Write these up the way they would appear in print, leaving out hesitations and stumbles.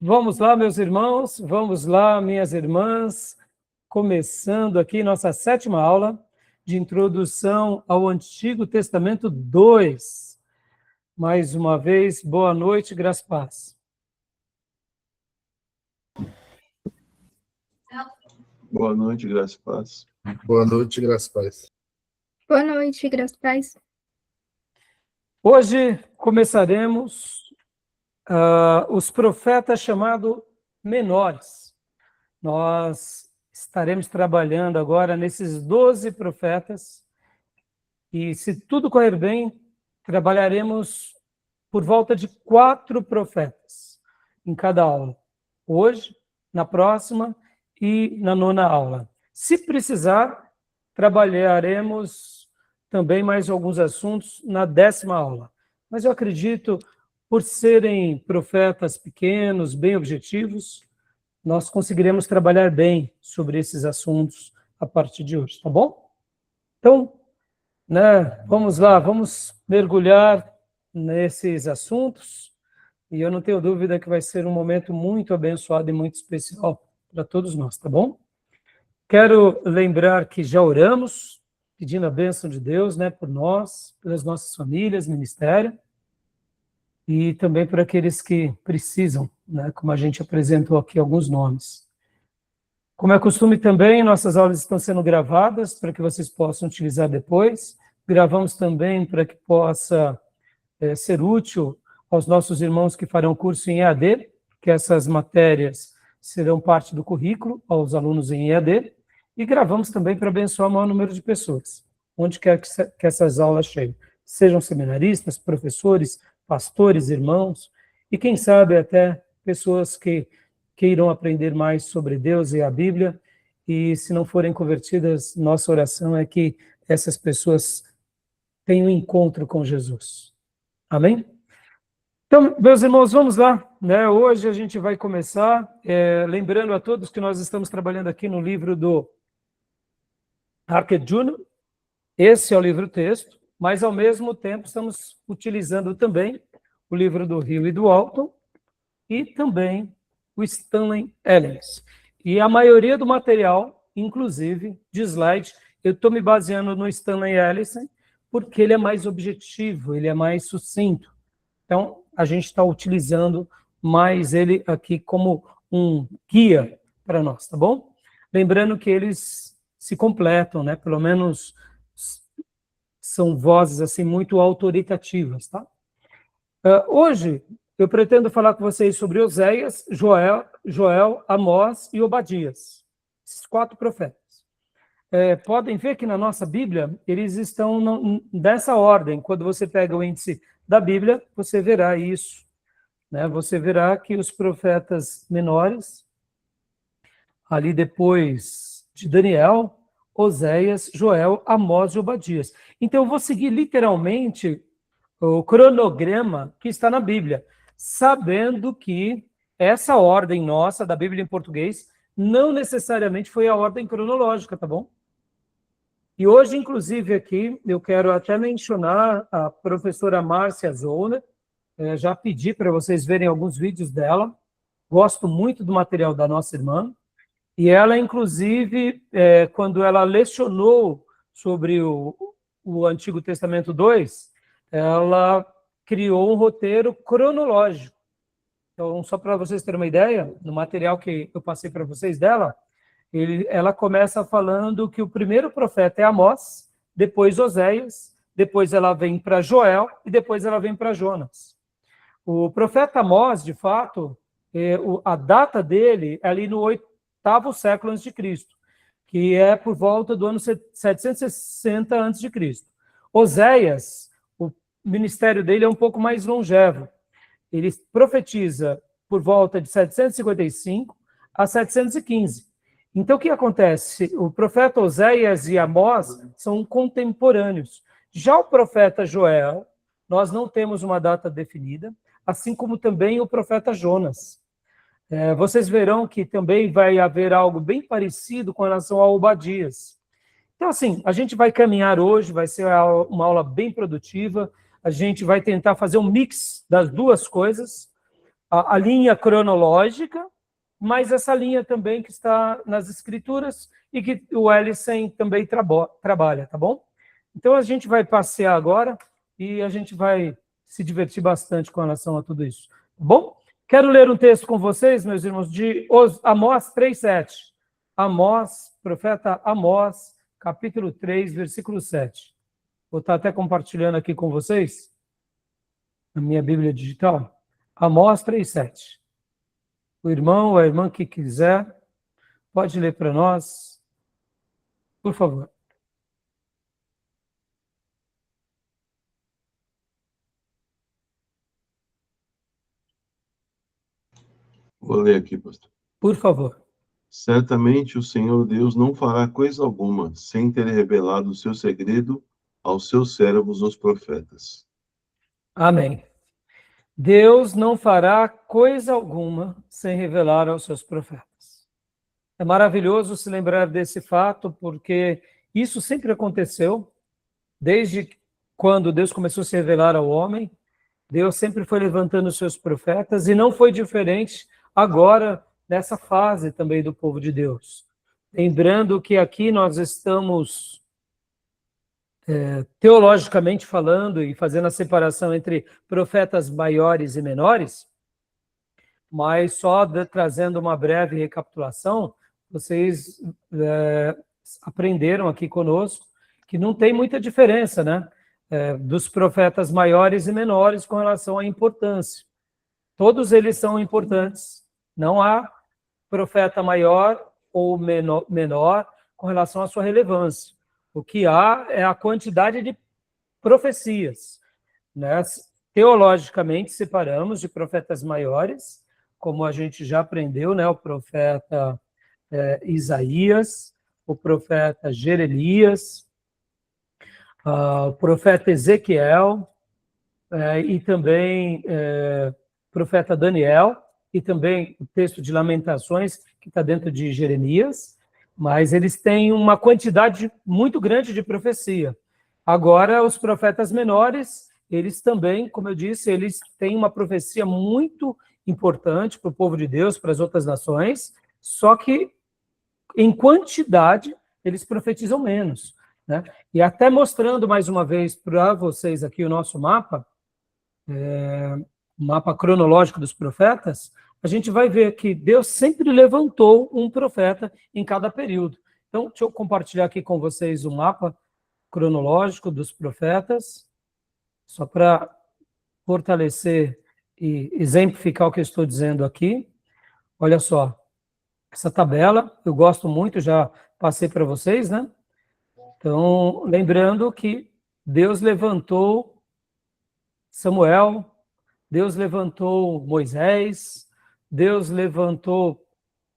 Vamos lá, meus irmãos, vamos lá, minhas irmãs, começando aqui nossa 7ª aula de introdução ao Antigo Testamento 2. Mais uma vez, boa noite, graça e paz. Boa noite, graça e paz. Boa noite, graça e paz. Boa noite, graças a Deus. Hoje começaremos os profetas chamados menores. Nós estaremos trabalhando agora nesses 12 profetas e, se tudo correr bem, trabalharemos por volta de 4 profetas em cada aula. Hoje, na próxima e na 9ª aula. Se precisar, trabalharemos também mais alguns assuntos na 10ª aula. Mas eu acredito, por serem profetas pequenos, bem objetivos, nós conseguiremos trabalhar bem sobre esses assuntos a partir de hoje, tá bom? Então, vamos lá, vamos mergulhar nesses assuntos, e eu não tenho dúvida que vai ser um momento muito abençoado e muito especial para todos nós, tá bom? Quero lembrar que já oramos, pedindo a bênção de Deus, por nós, pelas nossas famílias, ministério, e também por aqueles que precisam, como a gente apresentou aqui alguns nomes. Como é costume também, nossas aulas estão sendo gravadas para que vocês possam utilizar depois. Gravamos também para que possa ser útil aos nossos irmãos que farão curso em EAD, que essas matérias serão parte do currículo aos alunos em EAD, e gravamos também para abençoar o maior número de pessoas, onde quer que essas aulas cheguem. Sejam seminaristas, professores, pastores, irmãos, e quem sabe até pessoas que queiram aprender mais sobre Deus e a Bíblia, e se não forem convertidas, nossa oração é que essas pessoas tenham um encontro com Jesus. Amém? Então, meus irmãos, vamos lá. Hoje a gente vai começar, lembrando a todos que nós estamos trabalhando aqui no livro do Hackett Jr. Esse é o livro-texto, mas ao mesmo tempo estamos utilizando também o livro do Hill e do Walton e também o Stanley Ellis. E a maioria do material, inclusive de slide, eu estou me baseando no Stanley Ellis porque ele é mais objetivo, ele é mais sucinto. Então, a gente está utilizando mais ele aqui como um guia para nós, tá bom? Lembrando que eles se completam, pelo menos são vozes assim muito autoritativas, tá? Hoje eu pretendo falar com vocês sobre Oséias, Joel, Amós e Obadias, esses 4 profetas. Podem ver que na nossa Bíblia eles estão dessa ordem. Quando você pega o índice da Bíblia, você verá isso, Você verá que os profetas menores, ali depois de Daniel, Oséias, Joel, Amós e Obadias. Então eu vou seguir literalmente o cronograma que está na Bíblia, sabendo que essa ordem nossa da Bíblia em português não necessariamente foi a ordem cronológica, tá bom? E hoje, inclusive, aqui, eu quero até mencionar a professora Márcia Zollner, já pedi para vocês verem alguns vídeos dela, gosto muito do material da nossa irmã, e ela, inclusive, quando ela lecionou sobre o Antigo Testamento 2, ela criou um roteiro cronológico. Então, só para vocês terem uma ideia, no material que eu passei para vocês dela, ela começa falando que o primeiro profeta é Amós, depois Oséias, depois ela vem para Joel e depois ela vem para Jonas. O profeta Amós, de fato, a data dele é ali no 8º século antes de Cristo, que é por volta do ano 760 antes de Cristo. Oséias, o ministério dele é um pouco mais longevo. Ele profetiza por volta de 755 a 715. Então, o que acontece? O profeta Oséias e Amós são contemporâneos. Já o profeta Joel, nós não temos uma data definida, assim como também o profeta Jonas. Vocês verão que também vai haver algo bem parecido com relação a Obadias. Então, assim, a gente vai caminhar hoje, vai ser uma aula bem produtiva, a gente vai tentar fazer um mix das duas coisas, a linha cronológica, mas essa linha também que está nas Escrituras e que o Ellison também trabalha, tá bom? Então, a gente vai passear agora e a gente vai se divertir bastante com relação a tudo isso, tá bom? Quero ler um texto com vocês, meus irmãos, de Amós 3:7. Amós, profeta Amós, capítulo 3, versículo 7. Vou estar até compartilhando aqui com vocês, na minha Bíblia digital. Amós 3:7. O irmão ou a irmã que quiser, pode ler para nós, por favor. Vou ler aqui, pastor. Por favor. Certamente o Senhor Deus não fará coisa alguma sem ter revelado o seu segredo aos seus servos, os profetas. Amém. Deus não fará coisa alguma sem revelar aos seus profetas. É maravilhoso se lembrar desse fato, porque isso sempre aconteceu, desde quando Deus começou a se revelar ao homem. Deus sempre foi levantando os seus profetas, e não foi diferente agora, nessa fase também do povo de Deus. Lembrando que aqui nós estamos teologicamente falando e fazendo a separação entre profetas maiores e menores, mas só trazendo uma breve recapitulação, vocês aprenderam aqui conosco que não tem muita diferença, né, dos profetas maiores e menores com relação à importância. Todos eles são importantes, não há profeta maior ou menor com relação à sua relevância. O que há é a quantidade de profecias, né? Teologicamente, separamos de profetas maiores, como a gente já aprendeu, né? O profeta Isaías, o profeta Jeremias, o profeta Ezequiel, e também o profeta Daniel, e também o texto de Lamentações, que está dentro de Jeremias, mas eles têm uma quantidade muito grande de profecia. Agora, os profetas menores, eles também, como eu disse, eles têm uma profecia muito importante para o povo de Deus, para as outras nações, só que, em quantidade, eles profetizam menos, né? E até mostrando mais uma vez para vocês aqui o nosso mapa, o mapa cronológico dos profetas, a gente vai ver que Deus sempre levantou um profeta em cada período. Então, deixa eu compartilhar aqui com vocês o mapa cronológico dos profetas, só para fortalecer e exemplificar o que eu estou dizendo aqui. Olha só, essa tabela, eu gosto muito, já passei para vocês, né? Então, lembrando que Deus levantou Samuel, Deus levantou Moisés, Deus levantou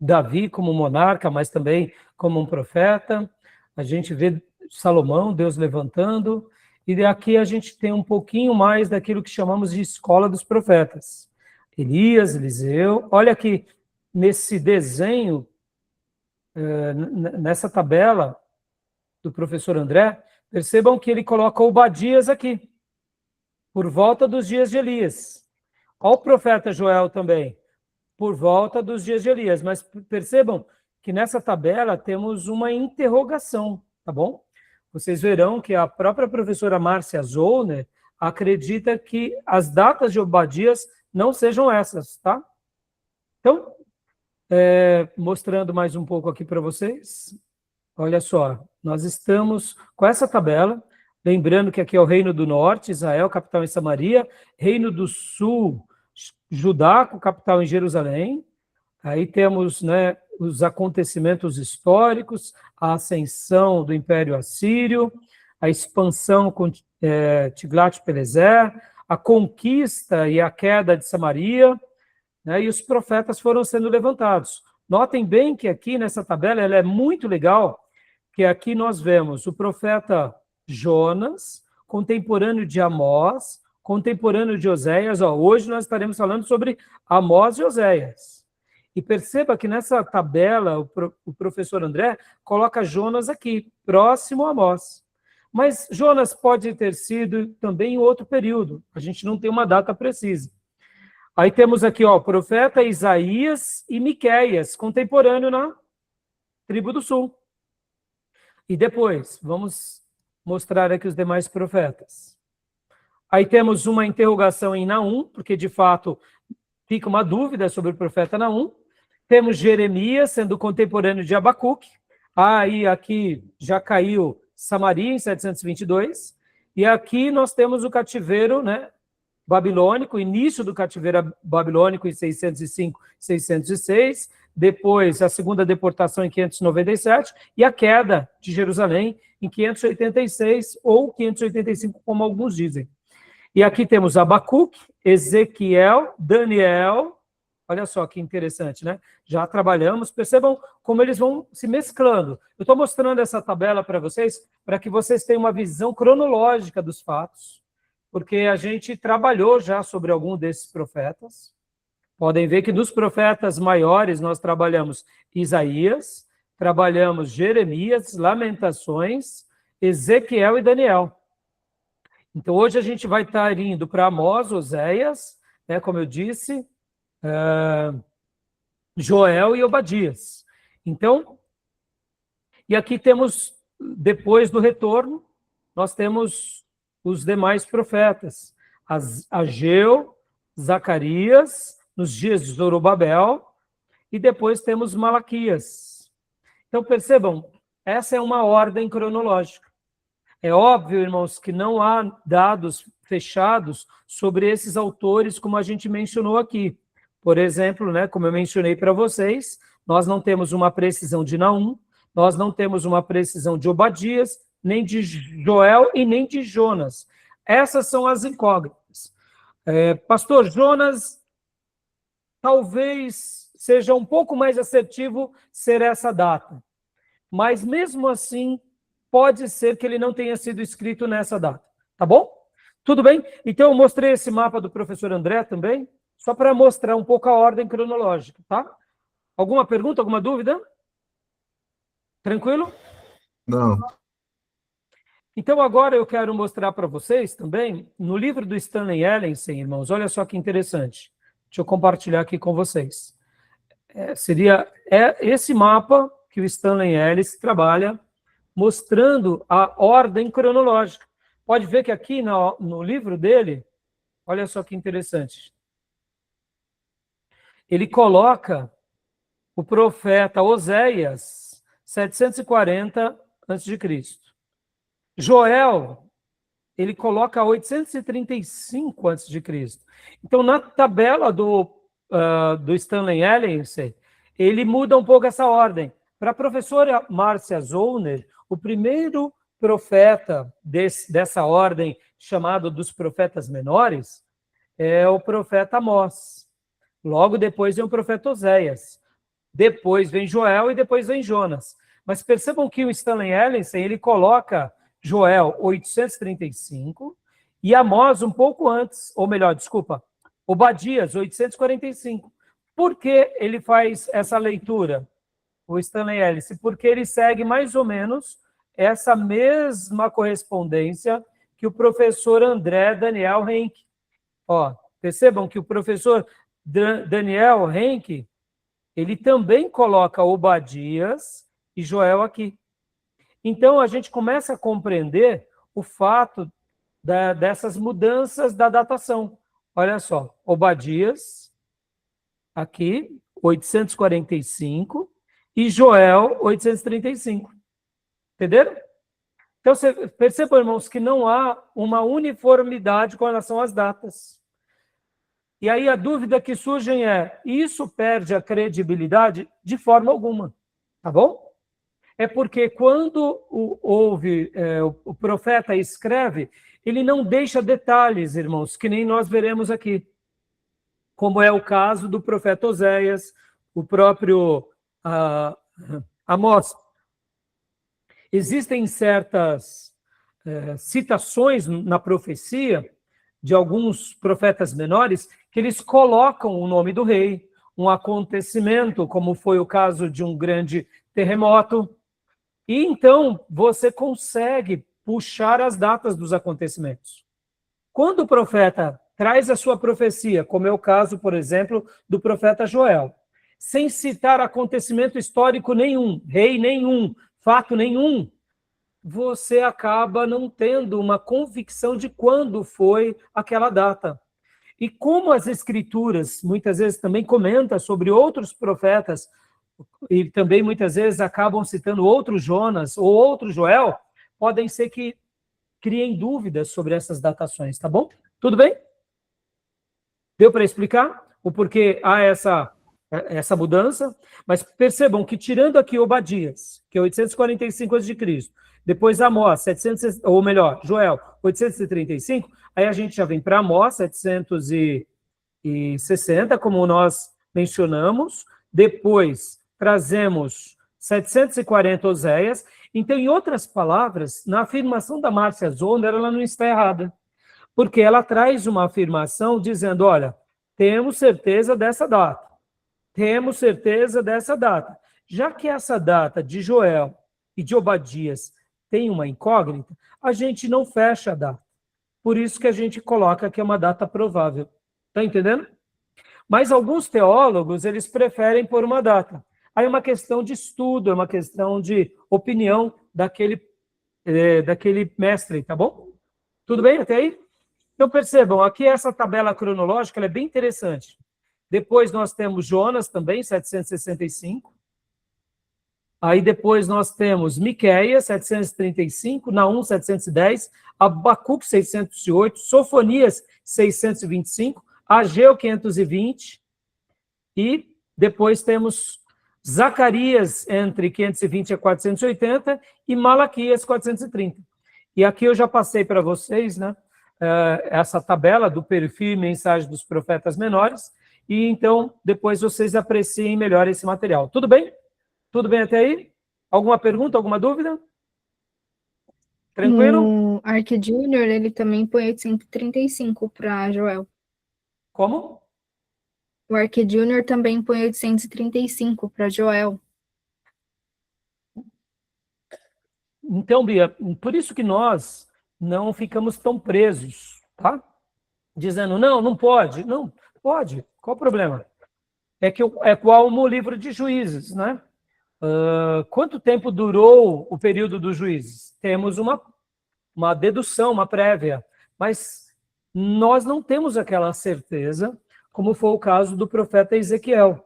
Davi como monarca, mas também como um profeta. A gente vê Salomão, Deus levantando, e aqui a gente tem um pouquinho mais daquilo que chamamos de escola dos profetas. Elias, Eliseu. Olha aqui, nesse desenho, nessa tabela do professor André, percebam que ele coloca Obadias aqui, por volta dos dias de Elias. Olha o profeta Joel também, por volta dos dias de Elias. Mas percebam que nessa tabela temos uma interrogação, tá bom? Vocês verão que a própria professora Márcia Zollner acredita que as datas de Obadias não sejam essas, tá? Então, mostrando mais um pouco aqui para vocês, olha só, nós estamos com essa tabela, lembrando que aqui é o Reino do Norte, Israel, capital em Samaria, Reino do Sul, Judá, com capital em Jerusalém. Aí temos, né, os acontecimentos históricos, a ascensão do Império Assírio, a expansão com Tiglat-Pileser, a conquista e a queda de Samaria, né, e os profetas foram sendo levantados. Notem bem que aqui nessa tabela ela é muito legal, que aqui nós vemos o profeta Jonas, contemporâneo de Amós, contemporâneo de Oséias. Hoje nós estaremos falando sobre Amós e Oséias. E perceba que nessa tabela o professor André coloca Jonas aqui, próximo a Amós. Mas Jonas pode ter sido também em outro período, a gente não tem uma data precisa. Aí temos aqui, ó, o profeta Isaías e Miqueias, contemporâneo na tribo do sul. E depois, vamos mostrar aqui os demais profetas. Aí temos uma interrogação em Naum, porque de fato fica uma dúvida sobre o profeta Naum. Temos Jeremias sendo contemporâneo de Abacuque. Aí aqui já caiu Samaria em 722. E aqui nós temos o cativeiro, né, babilônico, início do cativeiro babilônico em 605, 606. Depois a segunda deportação em 597 e a queda de Jerusalém em 586 ou 585, como alguns dizem. E aqui temos Abacuque, Ezequiel, Daniel. Olha só que interessante, né? Já trabalhamos, percebam como eles vão se mesclando. Eu estou mostrando essa tabela para vocês, para que vocês tenham uma visão cronológica dos fatos, porque a gente trabalhou já sobre algum desses profetas. Podem ver que dos profetas maiores nós trabalhamos Isaías, trabalhamos Jeremias, Lamentações, Ezequiel e Daniel. Então, hoje a gente vai estar indo para Amós, Oséias, né, como eu disse, Joel e Obadias. Então, e aqui temos, depois do retorno, nós temos os demais profetas. Ageu, Zacarias, nos dias de Zorobabel, e depois temos Malaquias. Então, percebam, essa é uma ordem cronológica. É óbvio, irmãos, que não há dados fechados sobre esses autores, como a gente mencionou aqui. Por exemplo, né, como eu mencionei para vocês, nós não temos uma precisão de Naum, nós não temos uma precisão de Obadias, nem de Joel e nem de Jonas. Essas são as incógnitas. Pastor, Jonas talvez seja um pouco mais assertivo ser essa data, mas mesmo assim, pode ser que ele não tenha sido escrito nessa data, tá bom? Tudo bem? Então, eu mostrei esse mapa do professor André também, só para mostrar um pouco a ordem cronológica, tá? Alguma pergunta, alguma dúvida? Tranquilo? Não. Então, agora eu quero mostrar para vocês também, no livro do Stanley Ellensen, irmãos, olha só que interessante. Deixa eu compartilhar aqui com vocês. Seria esse mapa que o Stanley Ellis trabalha, mostrando a ordem cronológica. Pode ver que aqui no livro dele, olha só que interessante. Ele coloca o profeta Oséias, 740 a.C. Joel, ele coloca 835 a.C. Então, na tabela do Stanley Ellensen, ele muda um pouco essa ordem. Para a professora Márcia Zollner, o primeiro profeta dessa ordem, chamado dos profetas menores, é o profeta Amós. Logo depois vem o profeta Oséias. Depois vem Joel e depois vem Jonas. Mas percebam que o Stanley Ellensen, ele coloca Joel 835 e Amós um pouco antes, ou melhor, desculpa, Obadias 845. Por que ele faz essa leitura, o Stanley Ellis? Porque ele segue mais ou menos essa mesma correspondência que o professor André Daniel Henke. Ó, percebam que o professor Daniel Henke, ele também coloca Obadias e Joel aqui. Então, a gente começa a compreender o fato dessas mudanças da datação. Olha só, Obadias, aqui, 845, e Joel, 835. Entenderam? Então, percebam, irmãos, que não há uma uniformidade com relação às datas. E aí a dúvida que surge é, isso perde a credibilidade? De forma alguma, tá bom? É porque quando o profeta escreve, ele não deixa detalhes, irmãos, que nem nós veremos aqui. Como é o caso do profeta Oséias, o próprio Amós. Existem certas citações na profecia de alguns profetas menores que eles colocam o nome do rei, um acontecimento, como foi o caso de um grande terremoto. E então você consegue puxar as datas dos acontecimentos. Quando o profeta traz a sua profecia, como é o caso, por exemplo, do profeta Joel, sem citar acontecimento histórico nenhum, rei nenhum, fato nenhum, você acaba não tendo uma convicção de quando foi aquela data. E como as escrituras muitas vezes também comentam sobre outros profetas, e também muitas vezes acabam citando outro Jonas ou outro Joel, podem ser que criem dúvidas sobre essas datações, tá bom? Tudo bem? Deu para explicar o porquê há essa mudança? Mas percebam que tirando aqui Obadias, que é 845 a.C., depois Amós, 700, ou melhor, Joel, 835, aí a gente já vem para Amós, 760, como nós mencionamos, depois trazemos 740 Oséias. Então, em outras palavras, na afirmação da Márcia Zonder, ela não está errada, porque ela traz uma afirmação dizendo, olha, temos certeza dessa data, temos certeza dessa data. Já que essa data de Joel e de Obadias tem uma incógnita, a gente não fecha a data. Por isso que a gente coloca que é uma data provável. Está entendendo? Mas alguns teólogos, eles preferem pôr uma data. Aí é uma questão de estudo, é uma questão de opinião daquele mestre, tá bom? Tudo bem até aí? Então percebam, aqui essa tabela cronológica ela é bem interessante. Depois nós temos Jonas também, 765. Aí depois nós temos Miqueias, 735, Naum, 710, Abacuque, 608, Sofonias, 625, Ageu, 520, e depois temos Zacarias, entre 520 a 480, e Malaquias, 430. E aqui eu já passei para vocês, né, essa tabela do perfil e mensagem dos profetas menores, e então depois vocês apreciem melhor esse material. Tudo bem? Tudo bem até aí? Alguma pergunta, alguma dúvida? Tranquilo? No Arc Junior, ele também põe 835 para Joel. Como? O Arc Junior também põe 835 para Joel. Então, Bia, por isso que nós não ficamos tão presos, tá? Dizendo, não pode. Não, pode. Qual o problema? É como o livro de Juízes, né? Quanto tempo durou o período dos juízes? Temos uma dedução, uma prévia, mas nós não temos aquela certeza, como foi o caso do profeta Ezequiel.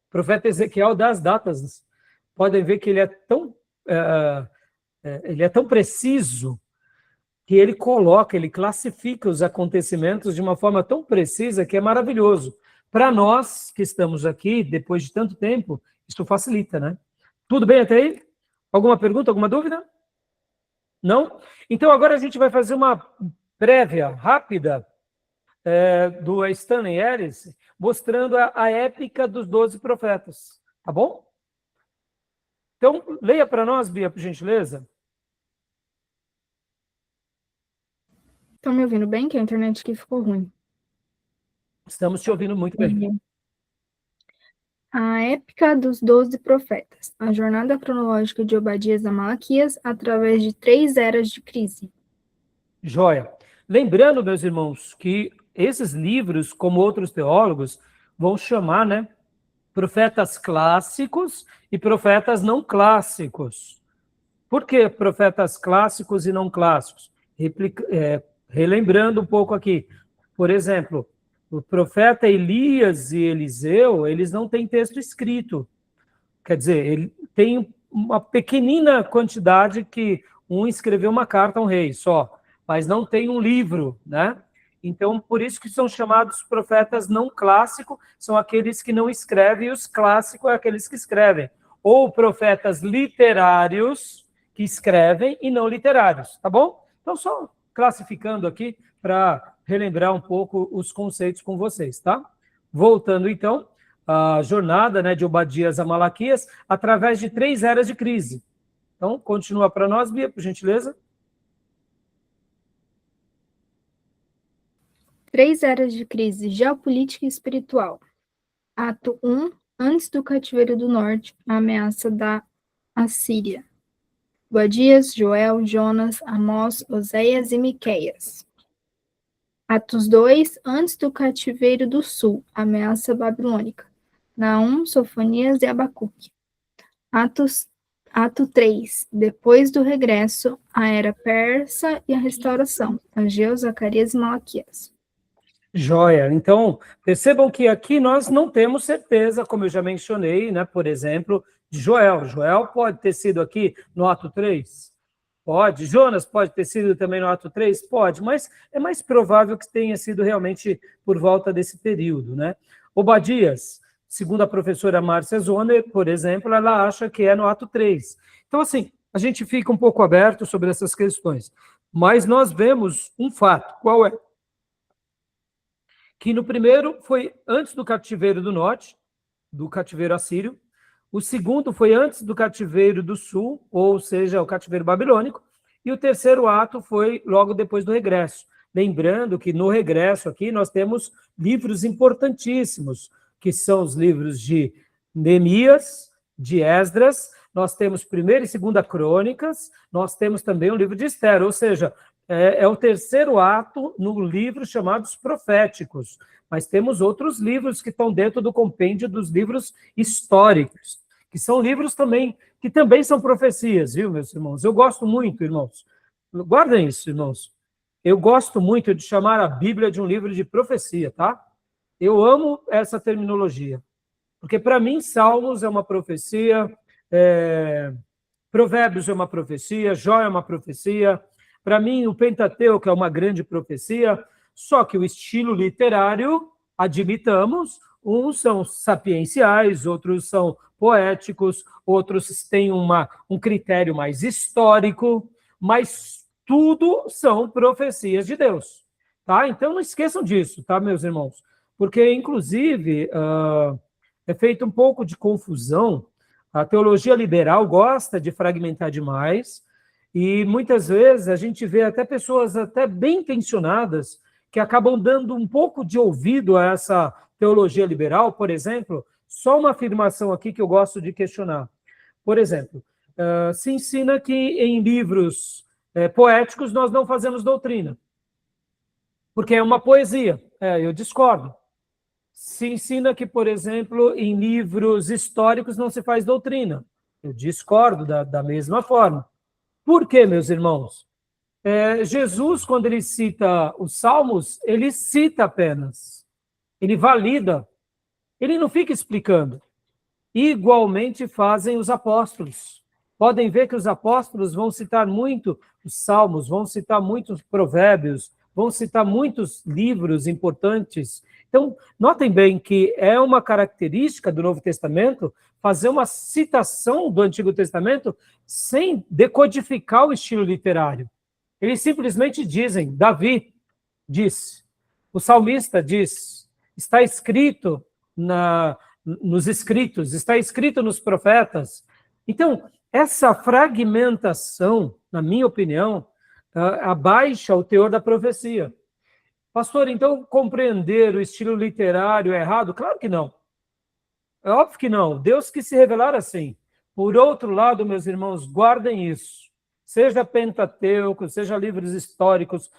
O profeta Ezequiel dá as datas. Podem ver que ele é tão preciso que ele classifica os acontecimentos de uma forma tão precisa que é maravilhoso. Para nós que estamos aqui, depois de tanto tempo, isso facilita, né? Tudo bem até aí? Alguma pergunta, alguma dúvida? Não? Então agora a gente vai fazer uma prévia rápida do Stanley Ellis, mostrando a épica dos 12 profetas. Tá bom? Então, leia para nós, Bia, por gentileza. Estão me ouvindo bem? Que a internet aqui ficou ruim. Estamos te ouvindo muito bem. A épica dos 12 profetas. A jornada cronológica de Obadias a Malaquias através de 3 eras de crise. Joia. Lembrando, meus irmãos, que esses livros, como outros teólogos, vão chamar, né, profetas clássicos e profetas não clássicos. Por que profetas clássicos e não clássicos? Relembrando um pouco aqui. Por exemplo, o profeta Elias e Eliseu, eles não têm texto escrito. Quer dizer, ele tem uma pequenina quantidade que um escreveu uma carta a um rei só, mas não tem um livro, né? Então, por isso que são chamados profetas não clássicos, são aqueles que não escrevem, e os clássicos é aqueles que escrevem. Ou profetas literários, que escrevem, e não literários, tá bom? Então, só classificando aqui para relembrar um pouco os conceitos com vocês, tá? Voltando, então, à jornada, né, de Obadias a Malaquias, através de 3 eras de crise. Então, continua para nós, Bia, por gentileza. 3 eras de crise geopolítica e espiritual. Ato 1, antes do cativeiro do norte, a ameaça da Assíria. Obadias, Joel, Jonas, Amós, Oséias e Miqueias. Atos 2, antes do cativeiro do sul, ameaça babilônica. Naum, Sofonias e Abacuque. Ato 3, depois do regresso, a era persa e a restauração. Ageu, Zacarias e Malaquias. Joia. Então, percebam que aqui nós não temos certeza, como eu já mencionei, né, por exemplo, de Joel. Joel pode ter sido aqui no ato 3? Pode. Jonas pode ter sido também no ato 3? Pode, mas é mais provável que tenha sido realmente por volta desse período, né? Obadias, segundo a professora Márcia Zoner, por exemplo, ela acha que é no ato 3. Então, assim, a gente fica um pouco aberto sobre essas questões. Mas nós vemos um fato. Qual é? Que no primeiro foi antes do cativeiro do norte, do cativeiro assírio. O segundo foi antes do cativeiro do sul, ou seja, o cativeiro babilônico. E o terceiro ato foi logo depois do regresso. Lembrando que no regresso aqui nós temos livros importantíssimos, que são os livros de Neemias, de Esdras, nós temos 1ª e 2ª Crônicas, nós temos também o livro de Esther, ou seja, é o terceiro ato no livro chamados proféticos, mas temos outros livros que estão dentro do compêndio dos livros históricos, que são livros também, que também são profecias, viu, meus irmãos? Eu gosto muito, irmãos, guardem isso, irmãos, eu gosto muito de chamar a Bíblia de um livro de profecia, tá? Eu amo essa terminologia, porque para mim Salmos é uma profecia, Provérbios é uma profecia, Jó é uma profecia. Para mim, o Pentateuco é uma grande profecia, só que o estilo literário, admitamos, uns são sapienciais, outros são poéticos, outros têm um critério mais histórico, mas tudo são profecias de Deus, tá? Então, não esqueçam disso, tá, meus irmãos? Porque, inclusive, é feito um pouco de confusão. A teologia liberal gosta de fragmentar demais, e muitas vezes a gente vê até pessoas até bem intencionadas que acabam dando um pouco de ouvido a essa teologia liberal. Por exemplo, só uma afirmação aqui que eu gosto de questionar. Por exemplo, se ensina que em livros poéticos nós não fazemos doutrina, porque é uma poesia. Eu discordo. Se ensina que, por exemplo, em livros históricos não se faz doutrina. Eu discordo da mesma forma. Por quê, meus irmãos? Jesus, quando ele cita os Salmos, ele cita apenas. Ele valida. Ele não fica explicando. Igualmente fazem os apóstolos. Podem ver que os apóstolos vão citar muito os Salmos, vão citar muitos provérbios, vão citar muitos livros importantes. Então, notem bem que é uma característica do Novo Testamento fazer uma citação do Antigo Testamento sem decodificar o estilo literário. Eles simplesmente dizem, Davi disse, o salmista diz, está escrito nos escritos, está escrito nos profetas. Então, essa fragmentação, na minha opinião, abaixa o teor da profecia. Pastor, então compreender o estilo literário é errado? Claro que não. É óbvio que não. Deus quis se revelar assim. Por outro lado, meus irmãos, guardem isso. Seja Pentateuco, seja livros históricos,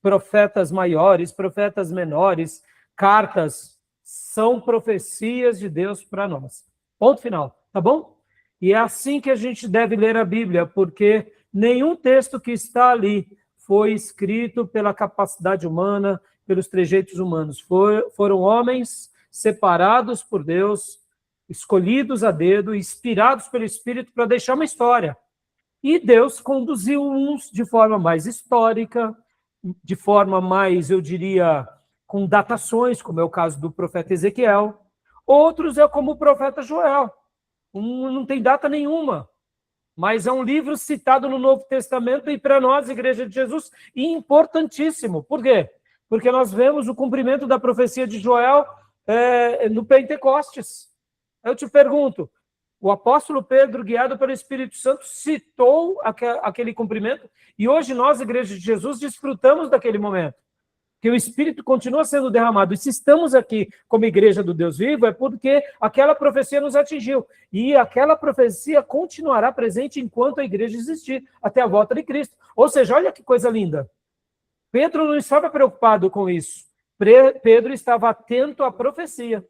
profetas maiores, profetas menores, cartas, são profecias de Deus para nós. Ponto final, tá bom? E é assim que a gente deve ler a Bíblia, porque nenhum texto que está ali foi escrito pela capacidade humana, pelos trejeitos humanos. Foram homens separados por Deus, escolhidos a dedo, inspirados pelo Espírito para deixar uma história. E Deus conduziu uns de forma mais histórica, de forma mais, eu diria, com datações, como é o caso do profeta Ezequiel. Outros é como o profeta Joel. Não tem data nenhuma, mas é um livro citado no Novo Testamento e para nós, Igreja de Jesus, importantíssimo. Por quê? Porque nós vemos o cumprimento da profecia de Joel no Pentecostes. Eu te pergunto, o apóstolo Pedro, guiado pelo Espírito Santo, citou aquele cumprimento e hoje nós, Igreja de Jesus, desfrutamos daquele momento. Que o Espírito continua sendo derramado. E se estamos aqui como Igreja do Deus Vivo, é porque aquela profecia nos atingiu. E aquela profecia continuará presente enquanto a Igreja existir, até a volta de Cristo. Ou seja, olha que coisa linda. Pedro não estava preocupado com isso. Pedro estava atento à profecia.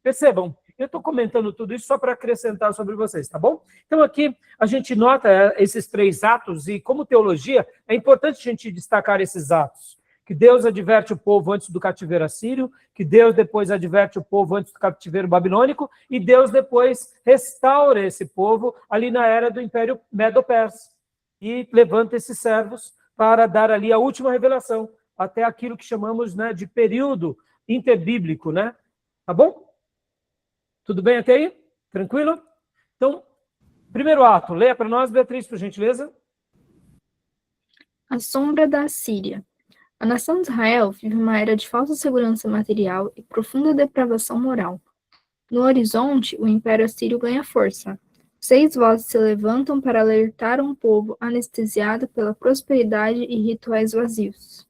Percebam, eu estou comentando tudo isso só para acrescentar sobre vocês, tá bom? Então aqui a gente nota esses 3 atos e como teologia é importante a gente destacar esses atos. Que Deus adverte o povo antes do cativeiro assírio, que Deus depois adverte o povo antes do cativeiro babilônico, e Deus depois restaura esse povo ali na era do Império Medo-Persa. E levanta esses servos para dar ali a última revelação, até aquilo que chamamos, né, de período interbíblico, né? Tá bom? Tudo bem até aí? Tranquilo? Então, primeiro ato, leia para nós, Beatriz, por gentileza. A sombra da Assíria. A nação de Israel vive uma era de falsa segurança material e profunda depravação moral. No horizonte, o Império Assírio ganha força. 6 vozes se levantam para alertar um povo anestesiado pela prosperidade e rituais vazios.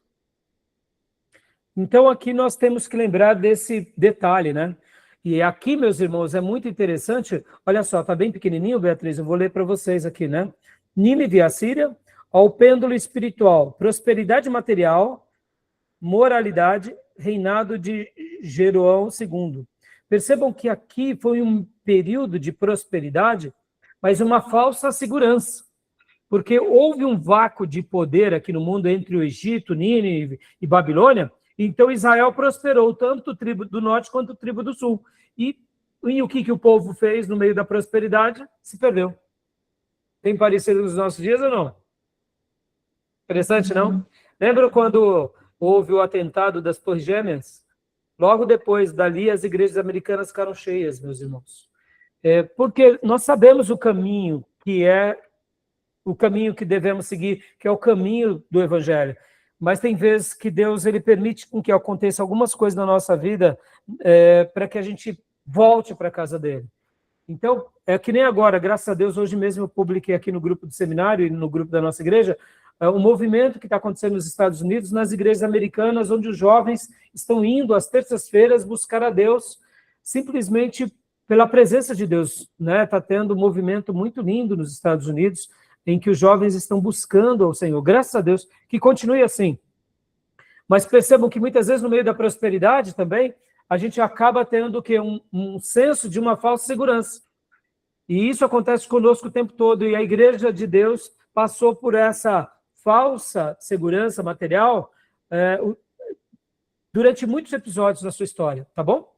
Então, aqui nós temos que lembrar desse detalhe, né? E aqui, meus irmãos, é muito interessante. Olha só, tá bem pequenininho, Beatriz, eu vou ler para vocês aqui, né? Nínive e Assíria, ao pêndulo espiritual, prosperidade material, moralidade, reinado de Jeroão II. Percebam que aqui foi um período de prosperidade, mas uma falsa segurança, porque houve um vácuo de poder aqui no mundo entre o Egito, Nínive e Babilônia. Então Israel prosperou, tanto a tribo do norte quanto a tribo do sul. E o que o povo fez no meio da prosperidade? Se perdeu. Tem parecido nos nossos dias ou não? Interessante, não? Lembram quando houve o atentado das Torres Gêmeas? Logo depois dali, as igrejas americanas ficaram cheias, meus irmãos. Porque nós sabemos o caminho que devemos seguir, que é o caminho do Evangelho. Mas tem vezes que Deus ele permite com que aconteça algumas coisas na nossa vida para que a gente volte para a casa dele. Então, é que nem agora, graças a Deus, hoje mesmo eu publiquei aqui no grupo do seminário e no grupo da nossa igreja, um movimento que está acontecendo nos Estados Unidos, nas igrejas americanas, onde os jovens estão indo às terças-feiras buscar a Deus, simplesmente pela presença de Deus, né? Está tendo um movimento muito lindo nos Estados Unidos, em que os jovens estão buscando ao Senhor. Graças a Deus, que continue assim. Mas percebam que muitas vezes no meio da prosperidade também, a gente acaba tendo o quê? Um senso de uma falsa segurança. E isso acontece conosco o tempo todo, e a igreja de Deus passou por essa falsa segurança material durante muitos episódios da sua história, tá bom?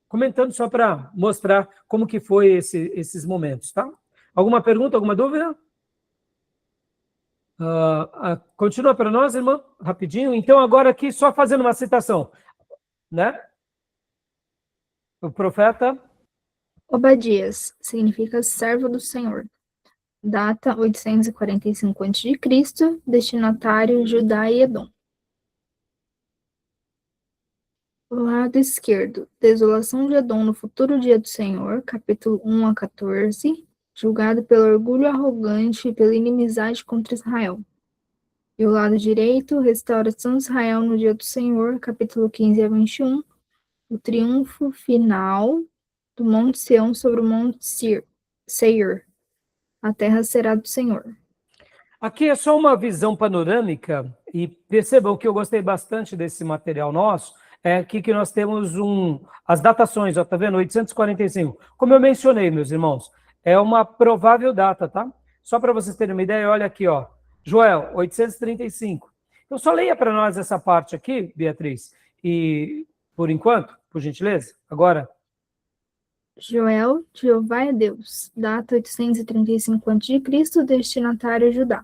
Comentando só para mostrar como que foi esses momentos, tá? Alguma pergunta, alguma dúvida? Continua para nós, irmã, rapidinho. Então, agora aqui, só fazendo uma citação, né? O profeta... Obadias significa servo do Senhor. Data 845 a.C., destinatário Judá e Edom. Lado esquerdo, desolação de Edom no futuro dia do Senhor, capítulo 1 a 14, julgado pelo orgulho arrogante e pela inimizade contra Israel. E o lado direito, restauração de Israel no dia do Senhor, capítulo 15 a 21, o triunfo final do Monte Sião sobre o Monte Seir. A terra será do Senhor. Aqui é só uma visão panorâmica, e percebam que eu gostei bastante desse material nosso, aqui que nós temos as datações, ó, tá vendo? 845. Como eu mencionei, meus irmãos, é uma provável data, tá? Só para vocês terem uma ideia, olha aqui, ó. Joel, 835. Então, só leia para nós essa parte aqui, Beatriz, e por enquanto, por gentileza, agora... Joel, Jeová é Deus, data 835 a.C., destinatário Judá.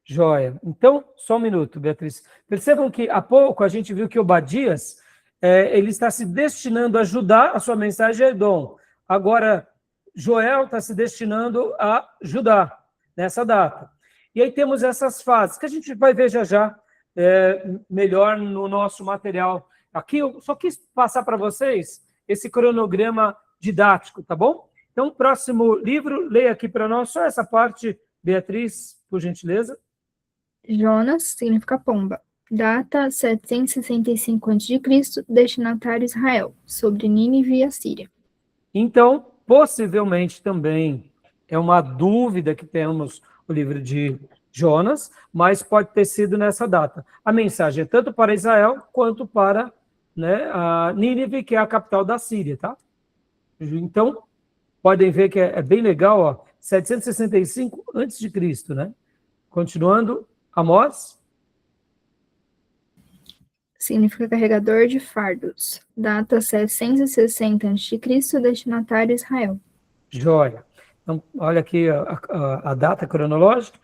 Joia. Então, só um minuto, Beatriz. Percebam que há pouco a gente viu que Obadias, ele está se destinando a Judá, a sua mensagem é Edom. Agora, Joel está se destinando a Judá, nessa data. E aí temos essas fases, que a gente vai ver já melhor no nosso material. Aqui eu só quis passar para vocês esse cronograma didático, tá bom? Então, próximo livro, leia aqui para nós só essa parte, Beatriz, por gentileza. Jonas significa pomba. Data 765 a.C., destinatário Israel, sobre Nínive e Assíria. Então, possivelmente também é uma dúvida que temos o livro de Jonas, mas pode ter sido nessa data. A mensagem é tanto para Israel quanto para, né, a Nínive, que é a capital da Síria, tá? Então, podem ver que é bem legal, ó, 765 a.C., né? Continuando, Amós. Significa carregador de fardos. Data 760 a.C., destinatário Israel. Joia. Então, olha aqui a data cronológica.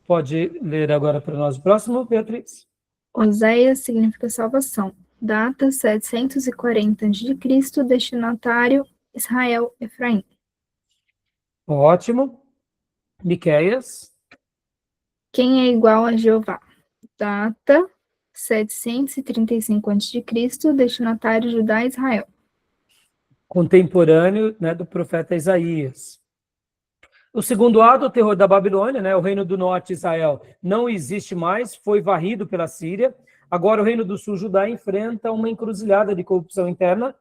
Pode ler agora para nós o próximo, Beatriz. Oséias significa salvação. Data 740 a.C., destinatário Israel, Efraim. Ótimo. Miqueias. Quem é igual a Jeová? Data 735 a.C., destinatário Judá e Israel. Contemporâneo, né, do profeta Isaías. O segundo ato, o terror da Babilônia, né, o reino do norte, Israel, não existe mais, foi varrido pela Síria. Agora o reino do sul, Judá, enfrenta uma encruzilhada de corrupção interna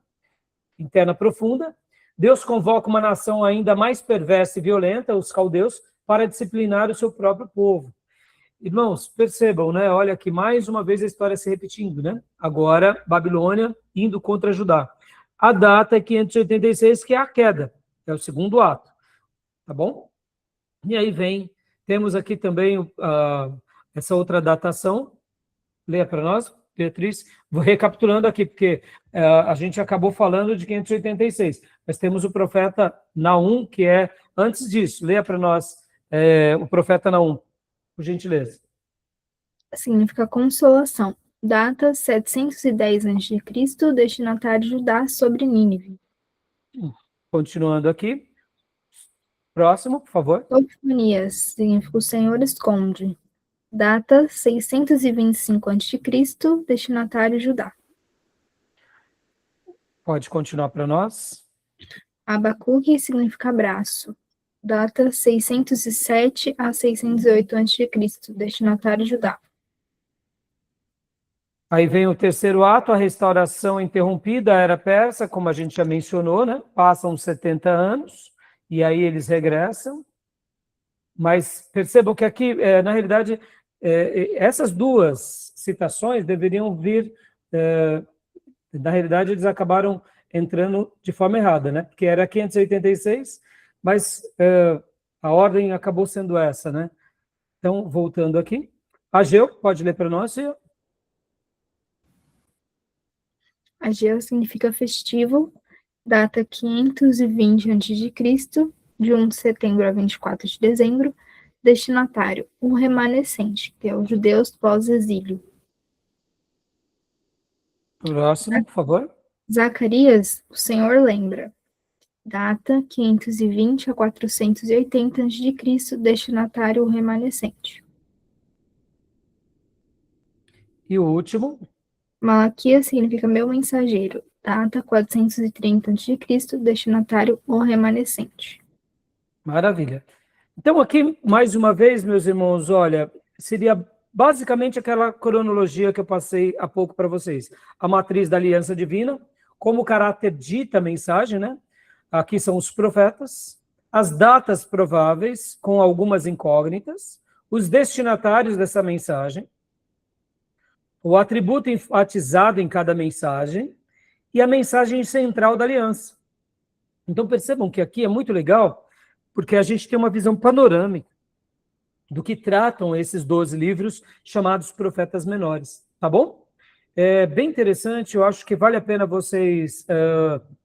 profunda. Deus convoca uma nação ainda mais perversa e violenta, os caldeus, para disciplinar o seu próprio povo. Irmãos, percebam, né? Olha aqui mais uma vez a história se repetindo, né? Agora, Babilônia indo contra Judá. A data é 586, que é a queda, é o segundo ato, tá bom? E aí temos aqui também essa outra datação. Leia para nós, Beatriz. Vou recapitulando aqui, porque a gente acabou falando de 586, mas temos o profeta Naum, que é antes disso. Leia para nós o profeta Naum, por gentileza. Significa consolação. Data 710 a.C., destinatário Judá sobre Nínive. Continuando aqui. Próximo, por favor. Sofonias significa o Senhor esconde. Data 625 a.C., destinatário Judá. Pode continuar para nós. Abacuque significa braço. Data 607 a 608 a.C., destinatário Judá. Aí vem o terceiro ato, a restauração interrompida, a era persa, como a gente já mencionou, né? Passam 70 anos, e aí eles regressam. Mas percebam que aqui, na realidade, essas duas citações deveriam vir... na realidade, eles acabaram entrando de forma errada, né? Porque era 586, mas a ordem acabou sendo essa, né? Então, voltando aqui. Ageu, pode ler para nós, senhor? Ageu significa festivo. Data 520 a.C., de 1 de setembro a 24 de dezembro. Destinatário, o remanescente, que é os judeus pós-exílio. Próximo, por favor. Zacarias, o Senhor lembra. Data 520 a 480 a.C., destinatário o remanescente. E o último. Malaquias significa meu mensageiro. Data 430 a.C., destinatário o remanescente. Maravilha. Então, aqui, mais uma vez, meus irmãos, olha, seria basicamente aquela cronologia que eu passei há pouco para vocês. A matriz da aliança divina, como o caráter dita a mensagem, né? Aqui são os profetas, as datas prováveis, com algumas incógnitas, os destinatários dessa mensagem, o atributo enfatizado em cada mensagem e a mensagem central da aliança. Então, percebam que aqui é muito legal, porque a gente tem uma visão panorâmica do que tratam esses 12 livros chamados profetas menores, tá bom? É bem interessante, eu acho que vale a pena vocês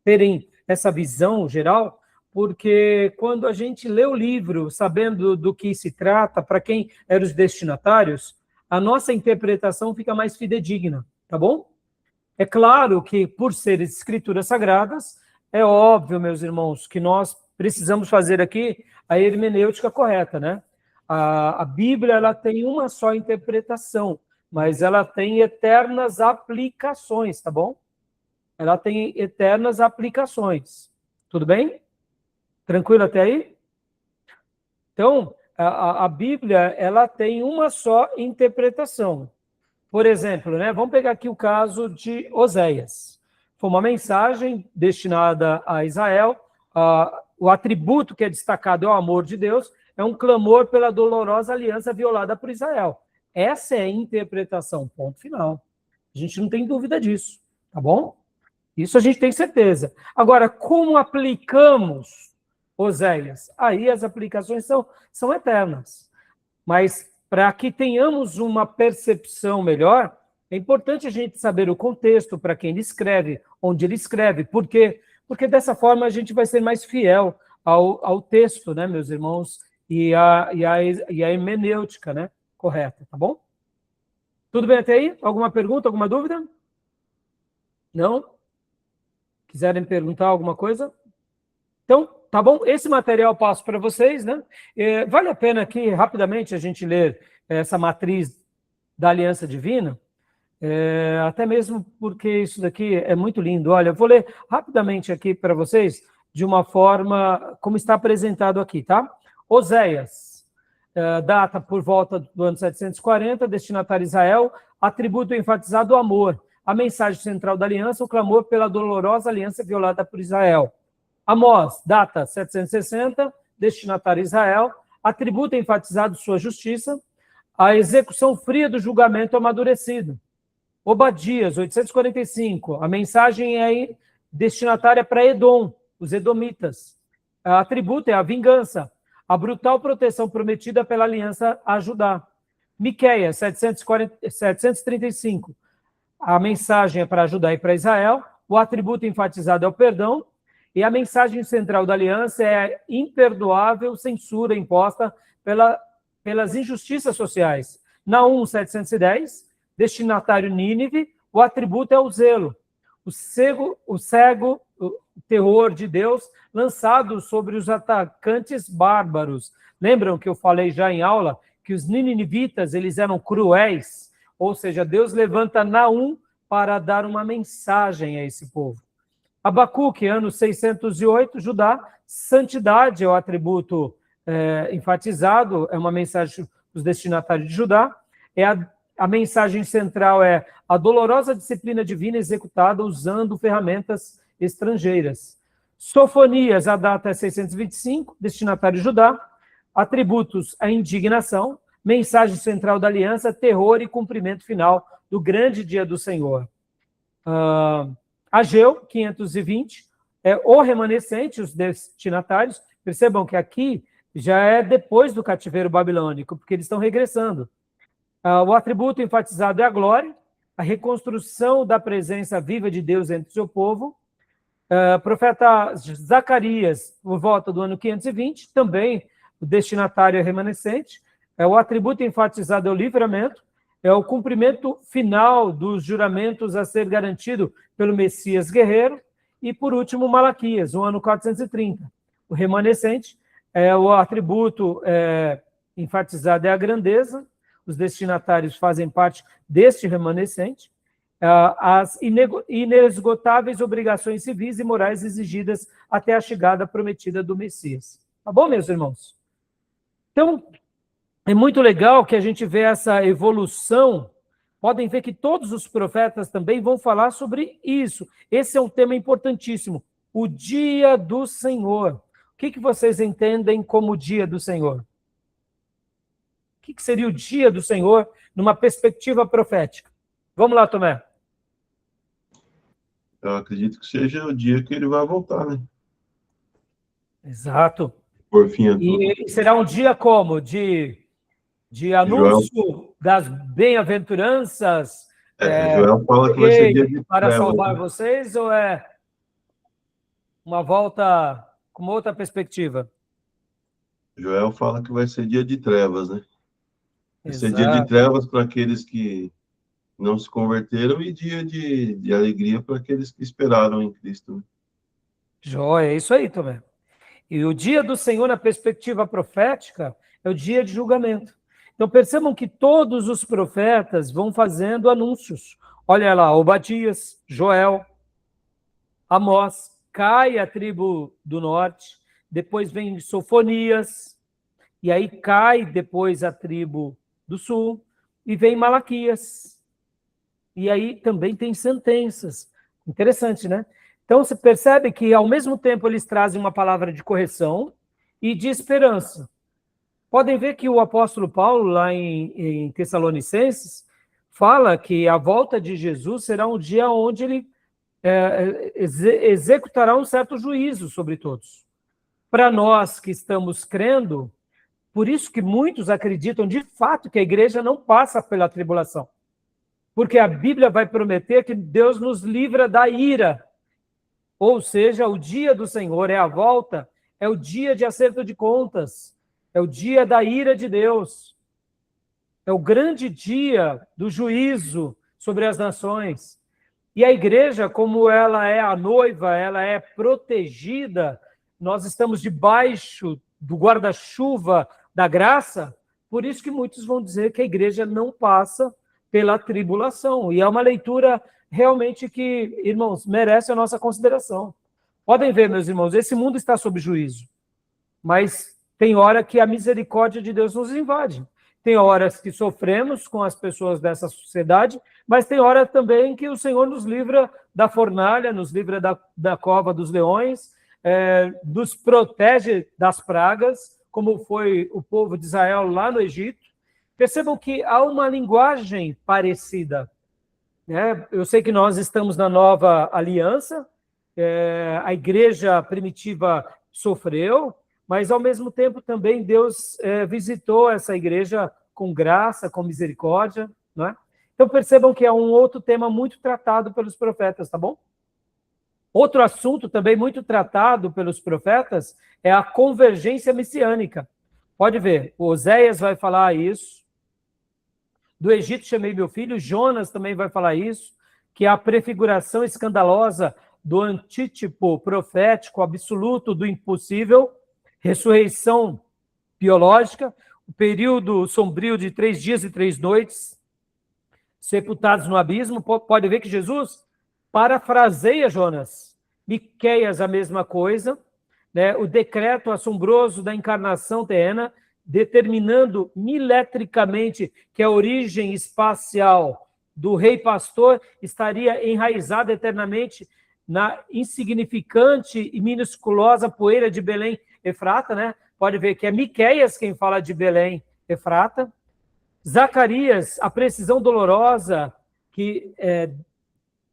terem essa visão geral, porque quando a gente lê o livro, sabendo do que se trata, para quem eram os destinatários, a nossa interpretação fica mais fidedigna, tá bom? É claro que, por serem escrituras sagradas, é óbvio, meus irmãos, que nós precisamos fazer aqui a hermenêutica correta, né? A Bíblia, ela tem uma só interpretação, mas ela tem eternas aplicações, tá bom? Ela tem eternas aplicações. Tudo bem? Tranquilo até aí? Então, a Bíblia, ela tem uma só interpretação. Por exemplo, né, vamos pegar aqui o caso de Oséias. Foi uma mensagem destinada a Israel, o atributo que é destacado é o amor de Deus, é um clamor pela dolorosa aliança violada por Israel. Essa é a interpretação, ponto final. A gente não tem dúvida disso, tá bom? Isso a gente tem certeza. Agora, como aplicamos Oséias? Aí as aplicações são eternas. Mas, para que tenhamos uma percepção melhor, é importante a gente saber o contexto, para quem ele escreve, onde ele escreve. Por quê? Porque dessa forma a gente vai ser mais fiel ao texto, né, meus irmãos, e a hermenêutica, né, correta, tá bom? Tudo bem até aí? Alguma pergunta, alguma dúvida? Não? Quiserem perguntar alguma coisa? Então, tá bom? Esse material eu passo para vocês, né? Vale a pena aqui, rapidamente, a gente ler essa matriz da Aliança Divina, até mesmo porque isso daqui é muito lindo. Olha, eu vou ler rapidamente aqui para vocês, de uma forma como está apresentado aqui, tá? Oséias, data por volta do ano 740, destinatário Israel, atributo enfatizado o amor, a mensagem central da aliança, o clamor pela dolorosa aliança violada por Israel. Amós, data 760, destinatário Israel, atributo enfatizado sua justiça, a execução fria do julgamento amadurecido. Obadias, 845, a mensagem é destinatária para Edom, os edomitas. A atributo é a vingança, a brutal proteção prometida pela aliança a Judá. Miqueias, 735, a mensagem é para Judá e para Israel, o atributo enfatizado é o perdão, e a mensagem central da aliança é a imperdoável censura imposta pelas injustiças sociais. Naum, 710, destinatário Nínive, o atributo é o zelo, o cego terror de Deus lançado sobre os atacantes bárbaros. Lembram que eu falei já em aula que os ninivitas, eles eram cruéis, ou seja, Deus levanta Naum para dar uma mensagem a esse povo. Abacuque, ano 608, Judá, santidade é o atributo enfatizado, é uma mensagem dos destinatários de Judá, a mensagem central é a dolorosa disciplina divina executada usando ferramentas estrangeiras. Sofonias, a data é 625, destinatário de Judá, atributos a indignação, mensagem central da aliança, terror e cumprimento final do grande dia do Senhor. Ageu, 520, é o remanescente, os destinatários. Percebam que aqui já é depois do cativeiro babilônico, porque eles estão regressando. O atributo enfatizado é a glória, a reconstrução da presença viva de Deus entre o seu povo. Profeta Zacarias, por volta do ano 520, também o destinatário é remanescente. O atributo enfatizado é o livramento, é o cumprimento final dos juramentos a ser garantido pelo Messias guerreiro. E, por último, Malaquias, o ano 430. O remanescente, o atributo enfatizado é a grandeza, os destinatários fazem parte deste remanescente, as inesgotáveis obrigações civis e morais exigidas até a chegada prometida do Messias. Tá bom, meus irmãos? Então, é muito legal que a gente vê essa evolução. Podem ver que todos os profetas também vão falar sobre isso. Esse é um tema importantíssimo. O dia do Senhor. O que vocês entendem como o dia do Senhor? O que seria o dia do Senhor numa perspectiva profética? Vamos lá, Tomé. Eu acredito que seja o dia que ele vai voltar, né? Exato. Por fim a tudo. E será um dia como? De anúncio das bem-aventuranças? Joel fala que vai ser dia de para trevas, salvar né? vocês, ou é uma volta com uma outra perspectiva? Joel fala que vai ser dia de trevas, né? Vai ser dia de Exato. trevas para aqueles que não se converteram e dia de alegria para aqueles que esperaram em Cristo, né? Joia, é isso aí, Tomé. E o dia do Senhor, na perspectiva profética, é o dia de julgamento. Então, percebam que todos os profetas vão fazendo anúncios. Olha lá, Obadias, Joel, Amós, cai a tribo do norte, depois vem Sofonias, e aí cai depois a tribo do sul, e vem Malaquias. E aí também tem sentenças. Interessante, né? Então, você percebe que, ao mesmo tempo, eles trazem uma palavra de correção e de esperança. Podem ver que o apóstolo Paulo, lá em Tessalonicenses, fala que a volta de Jesus será um dia onde ele executará um certo juízo sobre todos. Para nós que estamos crendo, por isso que muitos acreditam de fato que a igreja não passa pela tribulação. Porque a Bíblia vai prometer que Deus nos livra da ira. Ou seja, o dia do Senhor é a volta, é o dia de acerto de contas, é o dia da ira de Deus. É o grande dia do juízo sobre as nações. E a igreja, como ela é a noiva, ela é protegida, nós estamos debaixo do guarda-chuva da graça, por isso que muitos vão dizer que a igreja não passa pela tribulação. E é uma leitura realmente que, irmãos, merece a nossa consideração. Podem ver, meus irmãos, esse mundo está sob juízo, mas tem hora que a misericórdia de Deus nos invade. Tem horas que sofremos com as pessoas dessa sociedade, mas tem hora também que o Senhor nos livra da fornalha, nos livra da cova dos leões, nos protege das pragas, como foi o povo de Israel lá no Egito. Percebam que há uma linguagem parecida. Eu sei que nós estamos na nova aliança, a igreja primitiva sofreu, mas ao mesmo tempo também Deus visitou essa igreja com graça, com misericórdia, não é? Então percebam que é um outro tema muito tratado pelos profetas, tá bom? Outro assunto também muito tratado pelos profetas é a convergência messiânica. Pode ver, o Oséias vai falar isso, do Egito chamei meu filho, Jonas também vai falar isso, que é a prefiguração escandalosa do antítipo profético absoluto do impossível, ressurreição biológica, o período sombrio de 3 dias e 3 noites, sepultados no abismo. Pode ver que Jesus parafraseia Jonas. Miqueias, a mesma coisa, né? O decreto assombroso da encarnação terrena, determinando miletricamente que a origem espacial do rei pastor estaria enraizada eternamente na insignificante e minusculosa poeira de Belém, Efrata, né? Pode ver que é Miqueias quem fala de Belém, Efrata. Zacarias, a precisão dolorosa que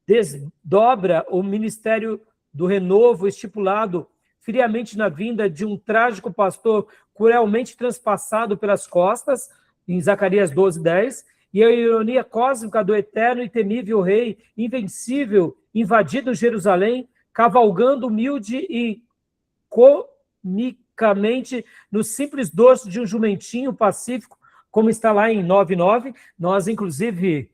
desdobra o ministério do renovo estipulado friamente na vinda de um trágico pastor cruelmente transpassado pelas costas, em Zacarias 12:10, e a ironia cósmica do eterno e temível rei, invencível, invadido Jerusalém, cavalgando humilde e comicamente no simples dorso de um jumentinho pacífico, como está lá em 9:9. Nós, inclusive,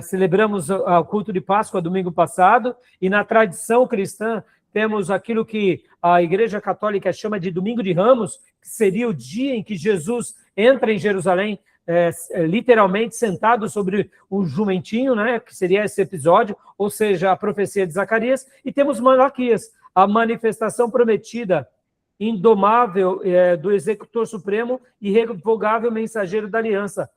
celebramos o culto de Páscoa domingo passado, e na tradição cristã temos aquilo que a Igreja Católica chama de Domingo de Ramos, que seria o dia em que Jesus entra em Jerusalém, literalmente sentado sobre um jumentinho, né, que seria esse episódio, ou seja, a profecia de Zacarias. E temos Malaquias, a manifestação prometida, indomável do executor supremo e irrevogável mensageiro da aliança,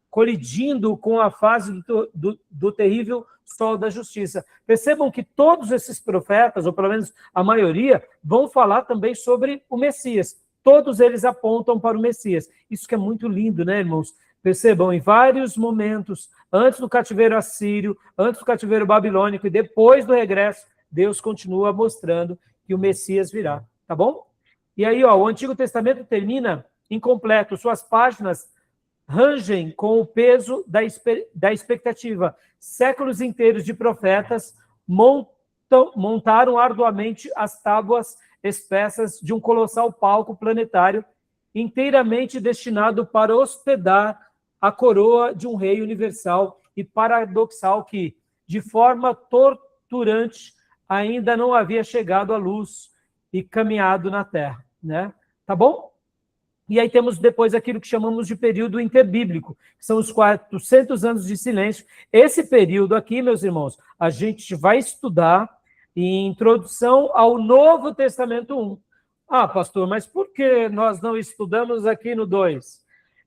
colidindo com a fase do terrível sol da justiça. Percebam que todos esses profetas, ou pelo menos a maioria, vão falar também sobre o Messias. Todos eles apontam para o Messias. Isso que é muito lindo, né, irmãos? Percebam, em vários momentos, antes do cativeiro assírio, antes do cativeiro babilônico e depois do regresso, Deus continua mostrando que o Messias virá, tá bom? E aí, o Antigo Testamento termina incompleto, suas páginas rangem com o peso da expectativa. Séculos inteiros de profetas montaram arduamente as tábuas espessas de um colossal palco planetário inteiramente destinado para hospedar a coroa de um rei universal e paradoxal que, de forma torturante, ainda não havia chegado à luz e caminhado na Terra, né? Tá bom? E aí temos depois aquilo que chamamos de período interbíblico, que são os 400 anos de silêncio. Esse período aqui, meus irmãos, a gente vai estudar em Introdução ao Novo Testamento 1. Ah, pastor, mas por que nós não estudamos aqui no 2?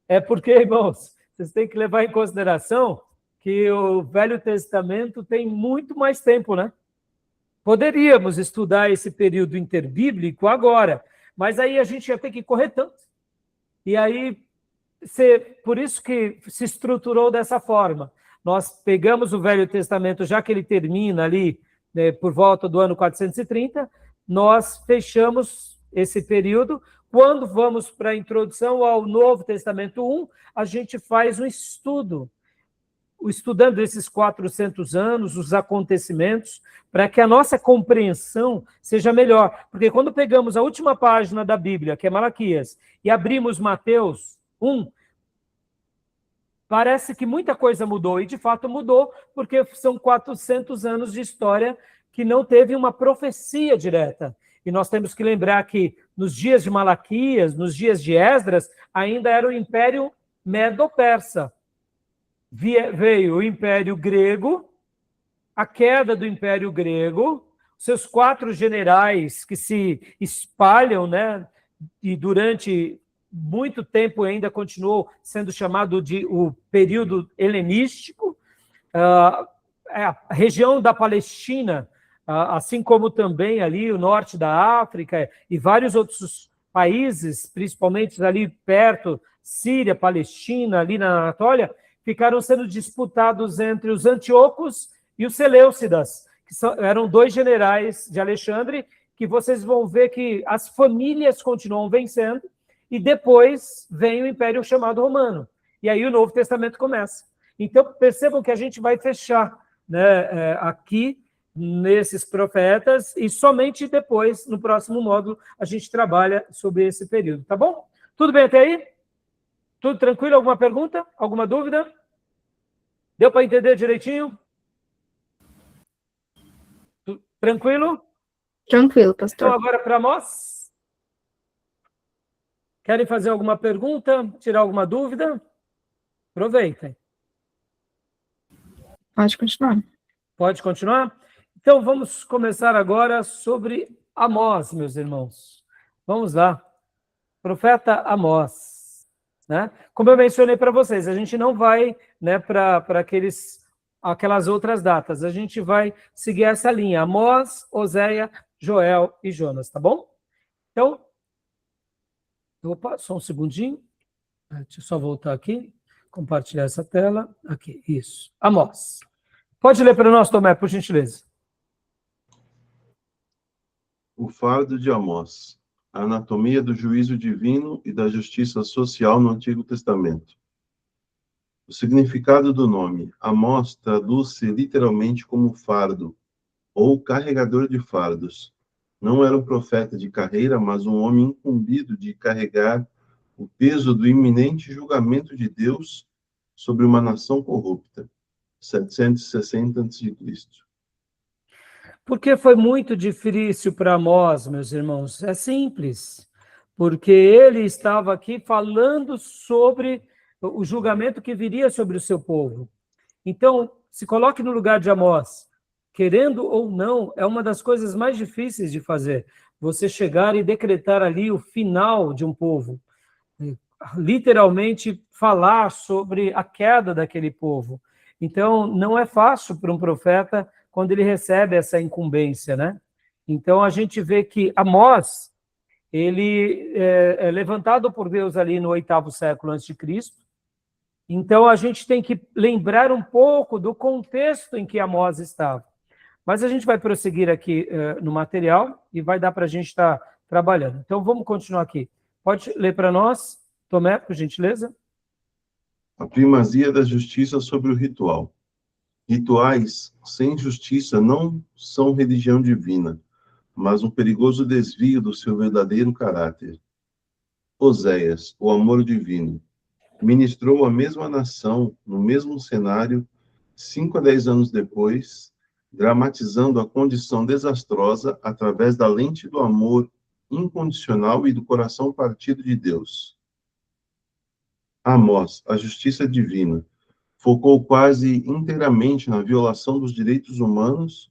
É porque, irmãos, vocês têm que levar em consideração que o Velho Testamento tem muito mais tempo, né? Poderíamos estudar esse período interbíblico agora, mas aí a gente ia ter que correr tanto. E aí, por isso que se estruturou dessa forma. Nós pegamos o Velho Testamento, já que ele termina ali, né, por volta do ano 430, nós fechamos esse período. Quando vamos para a introdução ao Novo Testamento 1, a gente faz um estudo, estudando esses 400 anos, os acontecimentos, para que a nossa compreensão seja melhor. Porque quando pegamos a última página da Bíblia, que é Malaquias, e abrimos Mateus 1, parece que muita coisa mudou, e de fato mudou, porque são 400 anos de história que não teve uma profecia direta. E nós temos que lembrar que nos dias de Malaquias, nos dias de Esdras, ainda era o Império Medo-Persa. Veio o Império Grego, a queda do Império Grego, seus 4 generais que se espalham, né, e durante muito tempo ainda continuou sendo chamado de o período helenístico, a região da Palestina, assim como também ali o norte da África e vários outros países, principalmente ali perto, Síria, Palestina, ali na Anatólia, ficaram sendo disputados entre os Antíocos e os Seleucidas, que eram 2 generais de Alexandre, que vocês vão ver que as famílias continuam vencendo, e depois vem o Império chamado Romano. E aí o Novo Testamento começa. Então, percebam que a gente vai fechar, né, aqui, nesses profetas, e somente depois, no próximo módulo, a gente trabalha sobre esse período, tá bom? Tudo bem até aí? Tudo tranquilo? Alguma pergunta? Alguma dúvida? Deu para entender direitinho? Tranquilo? Tranquilo, pastor. Então, agora para nós. Querem fazer alguma pergunta? Tirar alguma dúvida? Aproveitem. Pode continuar. Pode continuar? Então, vamos começar agora sobre Amós, meus irmãos. Vamos lá. Profeta Amós. Né? Como eu mencionei para vocês, a gente não vai, né, para aquelas outras datas. A gente vai seguir essa linha. Amós, Oséia, Joel e Jonas, tá bom? Então, opa, só um segundinho. Deixa eu só voltar aqui, compartilhar essa tela. Aqui, isso. Amós. Pode ler para nós, Tomé, por gentileza. O fardo de Amós. A anatomia do juízo divino e da justiça social no Antigo Testamento. O significado do nome. Amós traduz-se literalmente como fardo, ou carregador de fardos. Não era um profeta de carreira, mas um homem incumbido de carregar o peso do iminente julgamento de Deus sobre uma nação corrupta. 760 a.C. Por que foi muito difícil para Amós, meus irmãos? É simples. Porque ele estava aqui falando sobre o julgamento que viria sobre o seu povo. Então, se coloque no lugar de Amós. Querendo ou não, é uma das coisas mais difíceis de fazer. Você chegar e decretar ali o final de um povo. Literalmente falar sobre a queda daquele povo. Então, não é fácil para um profeta quando ele recebe essa incumbência, né? Então, a gente vê que Amós, ele é levantado por Deus ali no 8º século antes de Cristo. Então, a gente tem que lembrar um pouco do contexto em que Amós estava. Mas a gente vai prosseguir aqui no material e vai dar para a gente estar trabalhando. Então, vamos continuar aqui. Pode ler para nós, Tomé, por gentileza? A primazia da justiça sobre o ritual. Rituais sem justiça não são religião divina, mas um perigoso desvio do seu verdadeiro caráter. Oséias, o amor divino, ministrou a mesma nação, no mesmo cenário, 5 a 10 anos depois, dramatizando a condição desastrosa através da lente do amor incondicional e do coração partido de Deus. Amós, a justiça divina, focou quase inteiramente na violação dos direitos humanos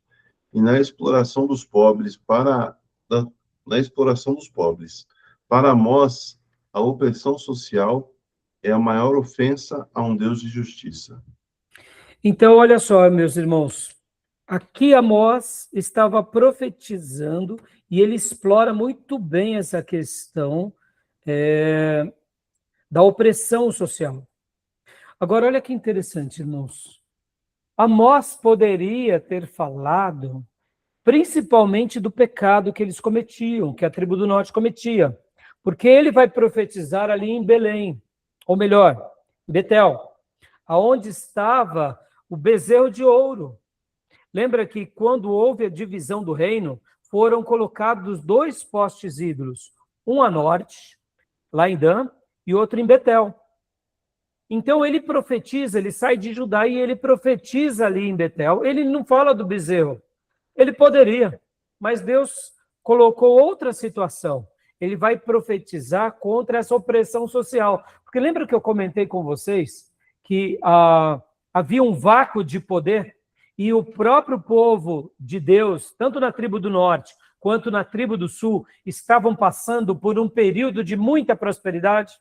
e na exploração dos pobres. Para Amós, a opressão social é a maior ofensa a um Deus de justiça. Então, olha só, meus irmãos, aqui Amós estava profetizando e ele explora muito bem essa questão da opressão social. Agora, olha que interessante, irmãos. Amós poderia ter falado principalmente do pecado que eles cometiam, que a tribo do norte cometia, porque ele vai profetizar ali em Belém, ou melhor, Betel, aonde estava o bezerro de ouro. Lembra que quando houve a divisão do reino, foram colocados 2 postes ídolos, um a norte, lá em Dan, e outro em Betel. Então ele profetiza, ele sai de Judá e ele profetiza ali em Betel. Ele não fala do bezerro. Ele poderia, mas Deus colocou outra situação. Ele vai profetizar contra essa opressão social. Porque lembra que eu comentei com vocês que havia um vácuo de poder e o próprio povo de Deus, tanto na tribo do norte quanto na tribo do sul, estavam passando por um período de muita prosperidade?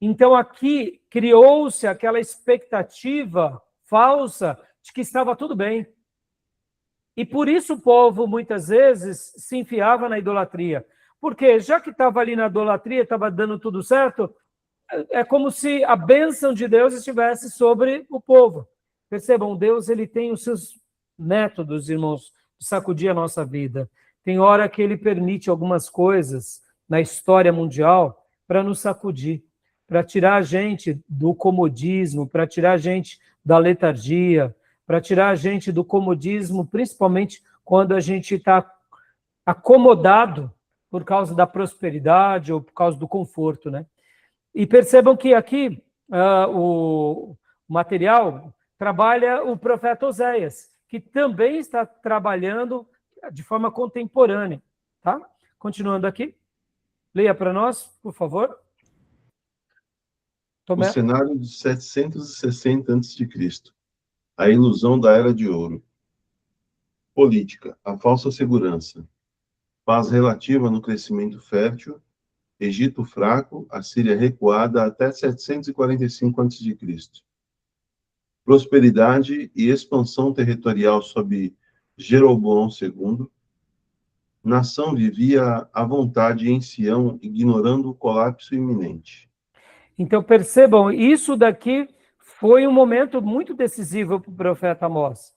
Então aqui criou-se aquela expectativa falsa de que estava tudo bem. E por isso o povo, muitas vezes, se enfiava na idolatria. Porque já que estava ali na idolatria, estava dando tudo certo, é como se a bênção de Deus estivesse sobre o povo. Percebam, Deus ele tem os seus métodos, irmãos, de sacudir a nossa vida. Tem hora que ele permite algumas coisas na história mundial para nos sacudir, para tirar a gente do comodismo, para tirar a gente da letargia, para tirar a gente do comodismo, principalmente quando a gente está acomodado por causa da prosperidade ou por causa do conforto, né? E percebam que aqui o material trabalha o profeta Oséias, que também está trabalhando de forma contemporânea, tá? Continuando aqui, leia para nós, por favor. O cenário de 760 a.C., a ilusão da Era de Ouro. Política, a falsa segurança. Paz relativa no crescimento fértil. Egito fraco, Assíria recuada até 745 a.C. Prosperidade e expansão territorial sob Jeroboão II. Nação vivia à vontade em Sião, ignorando o colapso iminente. Então, percebam, isso daqui foi um momento muito decisivo para o profeta Amós,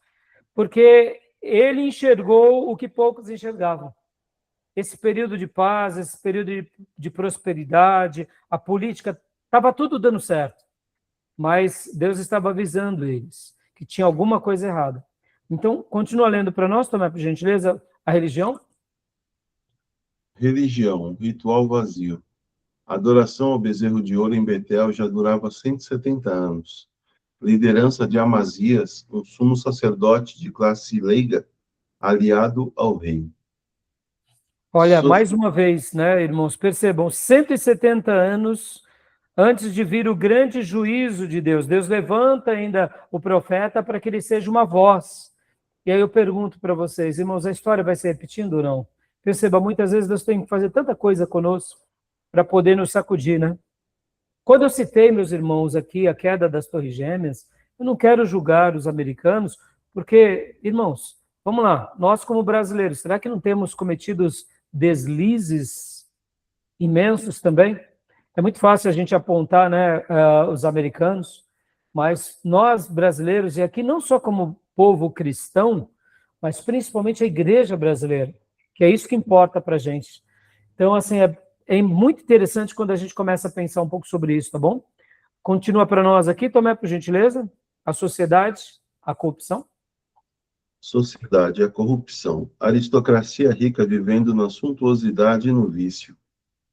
porque ele enxergou o que poucos enxergavam. Esse período de paz, esse período de prosperidade, a política, estava tudo dando certo, mas Deus estava avisando eles que tinha alguma coisa errada. Então, continua lendo para nós, Tomé, por gentileza, a religião. Religião, ritual vazio. A adoração ao bezerro de ouro em Betel já durava 170 anos. Liderança de Amazias, um sumo sacerdote de classe leiga, aliado ao rei. Olha, mais uma vez, né, irmãos, percebam, 170 anos antes de vir o grande juízo de Deus. Deus levanta ainda o profeta para que ele seja uma voz. E aí eu pergunto para vocês, irmãos, a história vai se repetindo ou não? Perceba, muitas vezes Deus tem que fazer tanta coisa conosco para poder nos sacudir, né? Quando eu citei, meus irmãos, aqui a queda das Torres Gêmeas, eu não quero julgar os americanos, porque, irmãos, vamos lá, nós como brasileiros, será que não temos cometido deslizes imensos também? É muito fácil a gente apontar, né, os americanos, mas nós brasileiros, e aqui não só como povo cristão, mas principalmente a igreja brasileira, que é isso que importa para a gente. Então, assim, é muito interessante quando a gente começa a pensar um pouco sobre isso, tá bom? Continua para nós aqui, Tomé, por gentileza. A sociedade, a corrupção. Sociedade, a corrupção. Aristocracia rica vivendo na suntuosidade e no vício.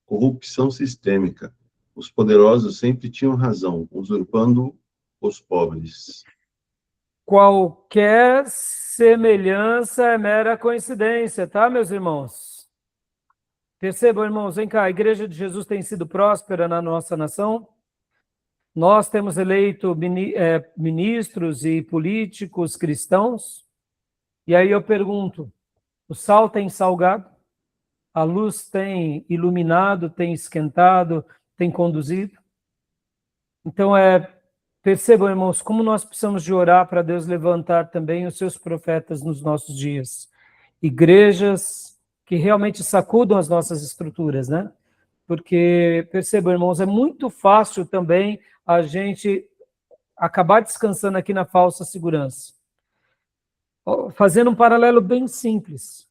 Corrupção sistêmica. Os poderosos sempre tinham razão, usurpando os pobres. Qualquer semelhança é mera coincidência, tá, meus irmãos? Percebam, irmãos, vem cá, a Igreja de Jesus tem sido próspera na nossa nação. Nós temos eleito ministros e políticos cristãos. E aí eu pergunto, o sal tem salgado? A luz tem iluminado, tem esquentado, tem conduzido? Então, percebam, irmãos, como nós precisamos de orar para Deus levantar também os seus profetas nos nossos dias. Igrejas que realmente sacudam as nossas estruturas, né? porque, percebam, irmãos, é muito fácil também a gente acabar descansando aqui na falsa segurança. Fazendo um paralelo bem simples.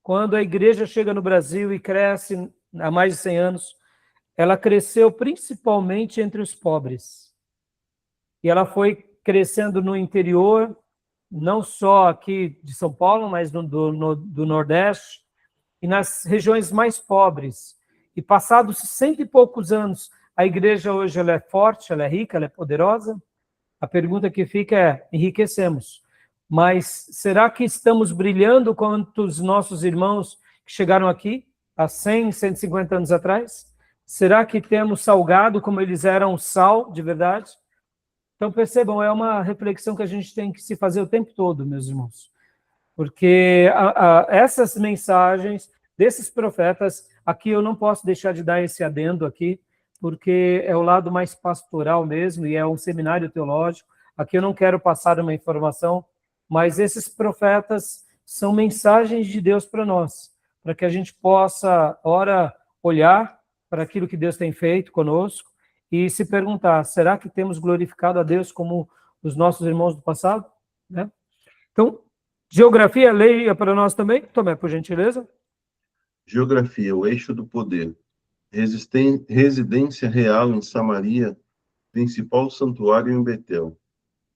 Quando a igreja chega no Brasil e cresce há mais de 100 anos, ela cresceu principalmente entre os pobres. E ela foi crescendo no interior, não só aqui de São Paulo, mas do Nordeste, e nas regiões mais pobres. E passados 100 e poucos anos, a igreja hoje ela é forte, ela é rica, ela é poderosa. A pergunta que fica é, enriquecemos. Mas será que estamos brilhando quanto os nossos irmãos que chegaram aqui há 100, 150 anos atrás? Será que temos salgado como eles eram sal de verdade? Então, percebam, é uma reflexão que a gente tem que se fazer o tempo todo, meus irmãos. Porque essas mensagens desses profetas, aqui eu não posso deixar de dar esse adendo aqui, porque é o lado mais pastoral mesmo, e é um seminário teológico. Aqui eu não quero passar uma informação, mas esses profetas são mensagens de Deus para nós, para que a gente possa, ora, olhar para aquilo que Deus tem feito conosco e se perguntar, será que temos glorificado a Deus como os nossos irmãos do passado? Né? Então, geografia, leia para nós também. Tomé, por gentileza. Geografia, o eixo do poder. Residência real em Samaria, principal santuário em Betel.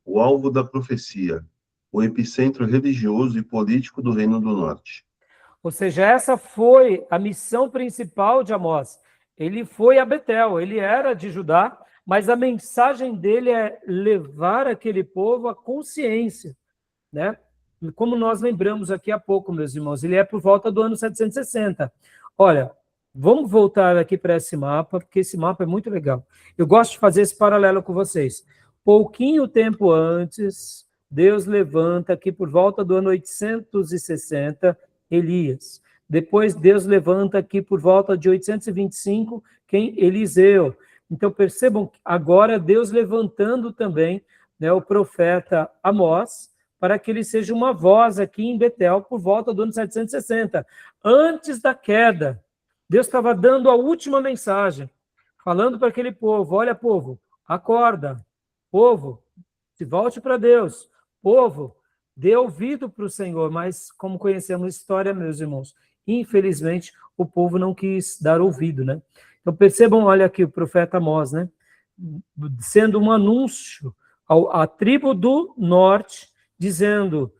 O alvo da profecia, o epicentro religioso e político do Reino do Norte. Ou seja, essa foi a missão principal de Amós. Ele foi a Betel, ele era de Judá, mas a mensagem dele é levar aquele povo à consciência, né? Como nós lembramos aqui há pouco, meus irmãos, ele é por volta do ano 760. Olha, vamos voltar aqui para esse mapa, porque esse mapa é muito legal. Eu gosto de fazer esse paralelo com vocês. Pouquinho tempo antes, Deus levanta aqui por volta do ano 860, Elias. Depois Deus levanta aqui por volta de 825, quem? Eliseu. Então percebam agora Deus levantando também, né, o profeta Amós, para que ele seja uma voz aqui em Betel por volta do ano 760. Antes da queda, Deus estava dando a última mensagem, falando para aquele povo, olha povo, acorda, povo, se volte para Deus, povo, dê ouvido para o Senhor, mas como conhecemos a história, meus irmãos, infelizmente o povo não quis dar ouvido, né? Então percebam, olha aqui o profeta Amós, né? Sendo um anúncio à tribo do norte, dizendo,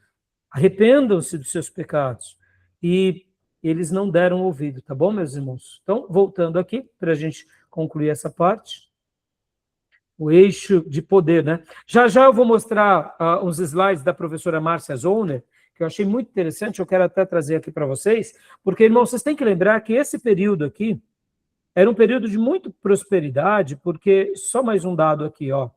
arrependam-se dos seus pecados. E eles não deram ouvido, tá bom, meus irmãos? Então, voltando aqui, para a gente concluir essa parte. O eixo de poder, né? Já já eu vou mostrar uns slides da professora Márcia Zollner, que eu achei muito interessante, eu quero até trazer aqui para vocês, porque, irmãos, vocês têm que lembrar que esse período aqui era um período de muita prosperidade, porque, só mais um dado aqui, ó.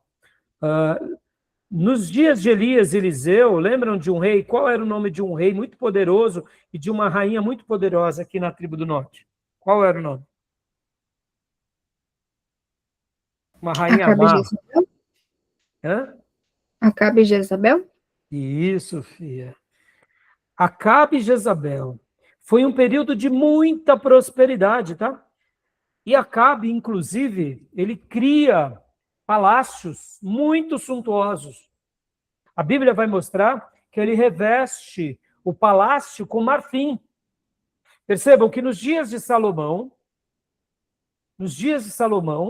Nos dias de Elias e Eliseu, lembram de um rei? Qual era o nome de um rei muito poderoso e de uma rainha muito poderosa aqui na tribo do norte? Qual era o nome? Uma rainha Acabe má. Jezabel? Hã? Acabe Jezabel? Isso, filha. Acabe e Jezabel. Foi um período de muita prosperidade, tá? E Acabe, inclusive, ele cria palácios muito suntuosos. A Bíblia vai mostrar que ele reveste o palácio com marfim. Percebam que nos dias de Salomão,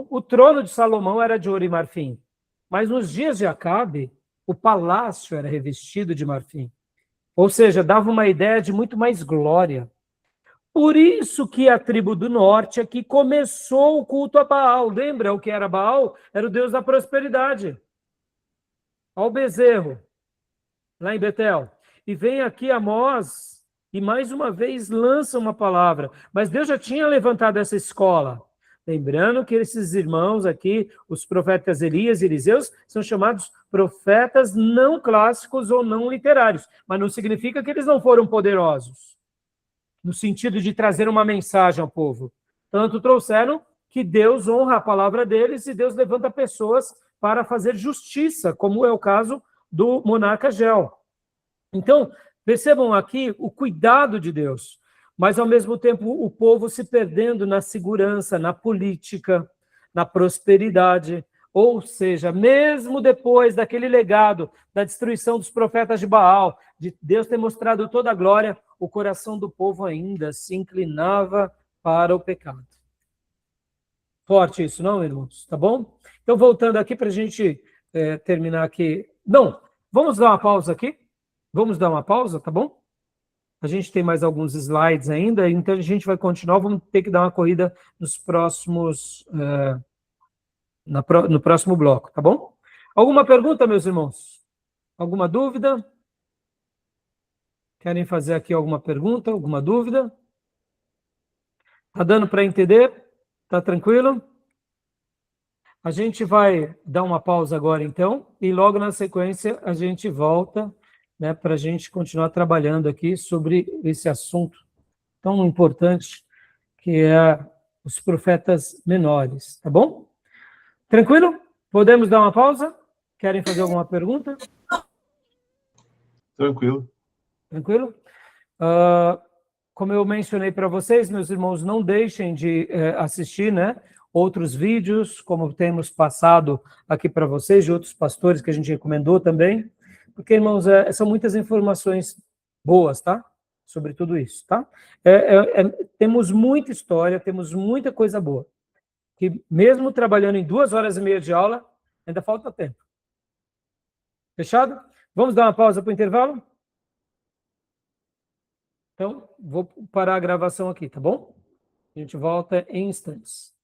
o trono de Salomão era de ouro e marfim. Mas nos dias de Acabe, o palácio era revestido de marfim. Ou seja, dava uma ideia de muito mais glória. Por isso que a tribo do norte aqui começou o culto a Baal. Lembra o que era Baal? Era o deus da prosperidade. Ao bezerro, lá em Betel. E vem aqui Amós, e mais uma vez lança uma palavra. Mas Deus já tinha levantado essa escola. Lembrando que esses irmãos aqui, os profetas Elias e Eliseus, são chamados profetas não clássicos ou não literários. Mas não significa que eles não foram poderosos, no sentido de trazer uma mensagem ao povo. Tanto trouxeram que Deus honra a palavra deles e Deus levanta pessoas para fazer justiça, como é o caso do monarca Gel. Então, percebam aqui o cuidado de Deus. mas ao mesmo tempo o povo se perdendo na segurança, na política, na prosperidade. Ou seja, mesmo depois daquele legado da destruição dos profetas de Baal, de Deus ter mostrado toda a glória, o coração do povo ainda se inclinava para o pecado. Forte isso, não, irmãos? Tá bom? Então, voltando aqui para a gente terminar aqui. Não, vamos dar uma pausa aqui? Vamos dar uma pausa, tá bom? A gente tem mais alguns slides ainda, então a gente vai continuar, vamos ter que dar uma corrida nos próximos, no próximo bloco, tá bom? Alguma pergunta, meus irmãos? Alguma dúvida? Querem fazer aqui alguma pergunta, alguma dúvida? Tá dando para entender? Tá tranquilo? A gente vai dar uma pausa agora, então, e logo na sequência a gente volta, né, para a gente continuar trabalhando aqui sobre esse assunto tão importante que é os profetas menores, tá bom? Tranquilo? Podemos dar uma pausa? Querem fazer alguma pergunta? Tranquilo. Tranquilo? Como eu mencionei para vocês, meus irmãos, não deixem de assistir, né, outros vídeos, como temos passado aqui para vocês, de outros pastores que a gente recomendou também, porque, irmãos, são muitas informações boas, tá? Sobre tudo isso, tá? Temos muita história, temos muita coisa boa, que mesmo trabalhando em 2 horas e meia de aula, ainda falta tempo. Fechado? Vamos dar uma pausa para o intervalo? Então, vou parar a gravação aqui, tá bom? A gente volta em instantes.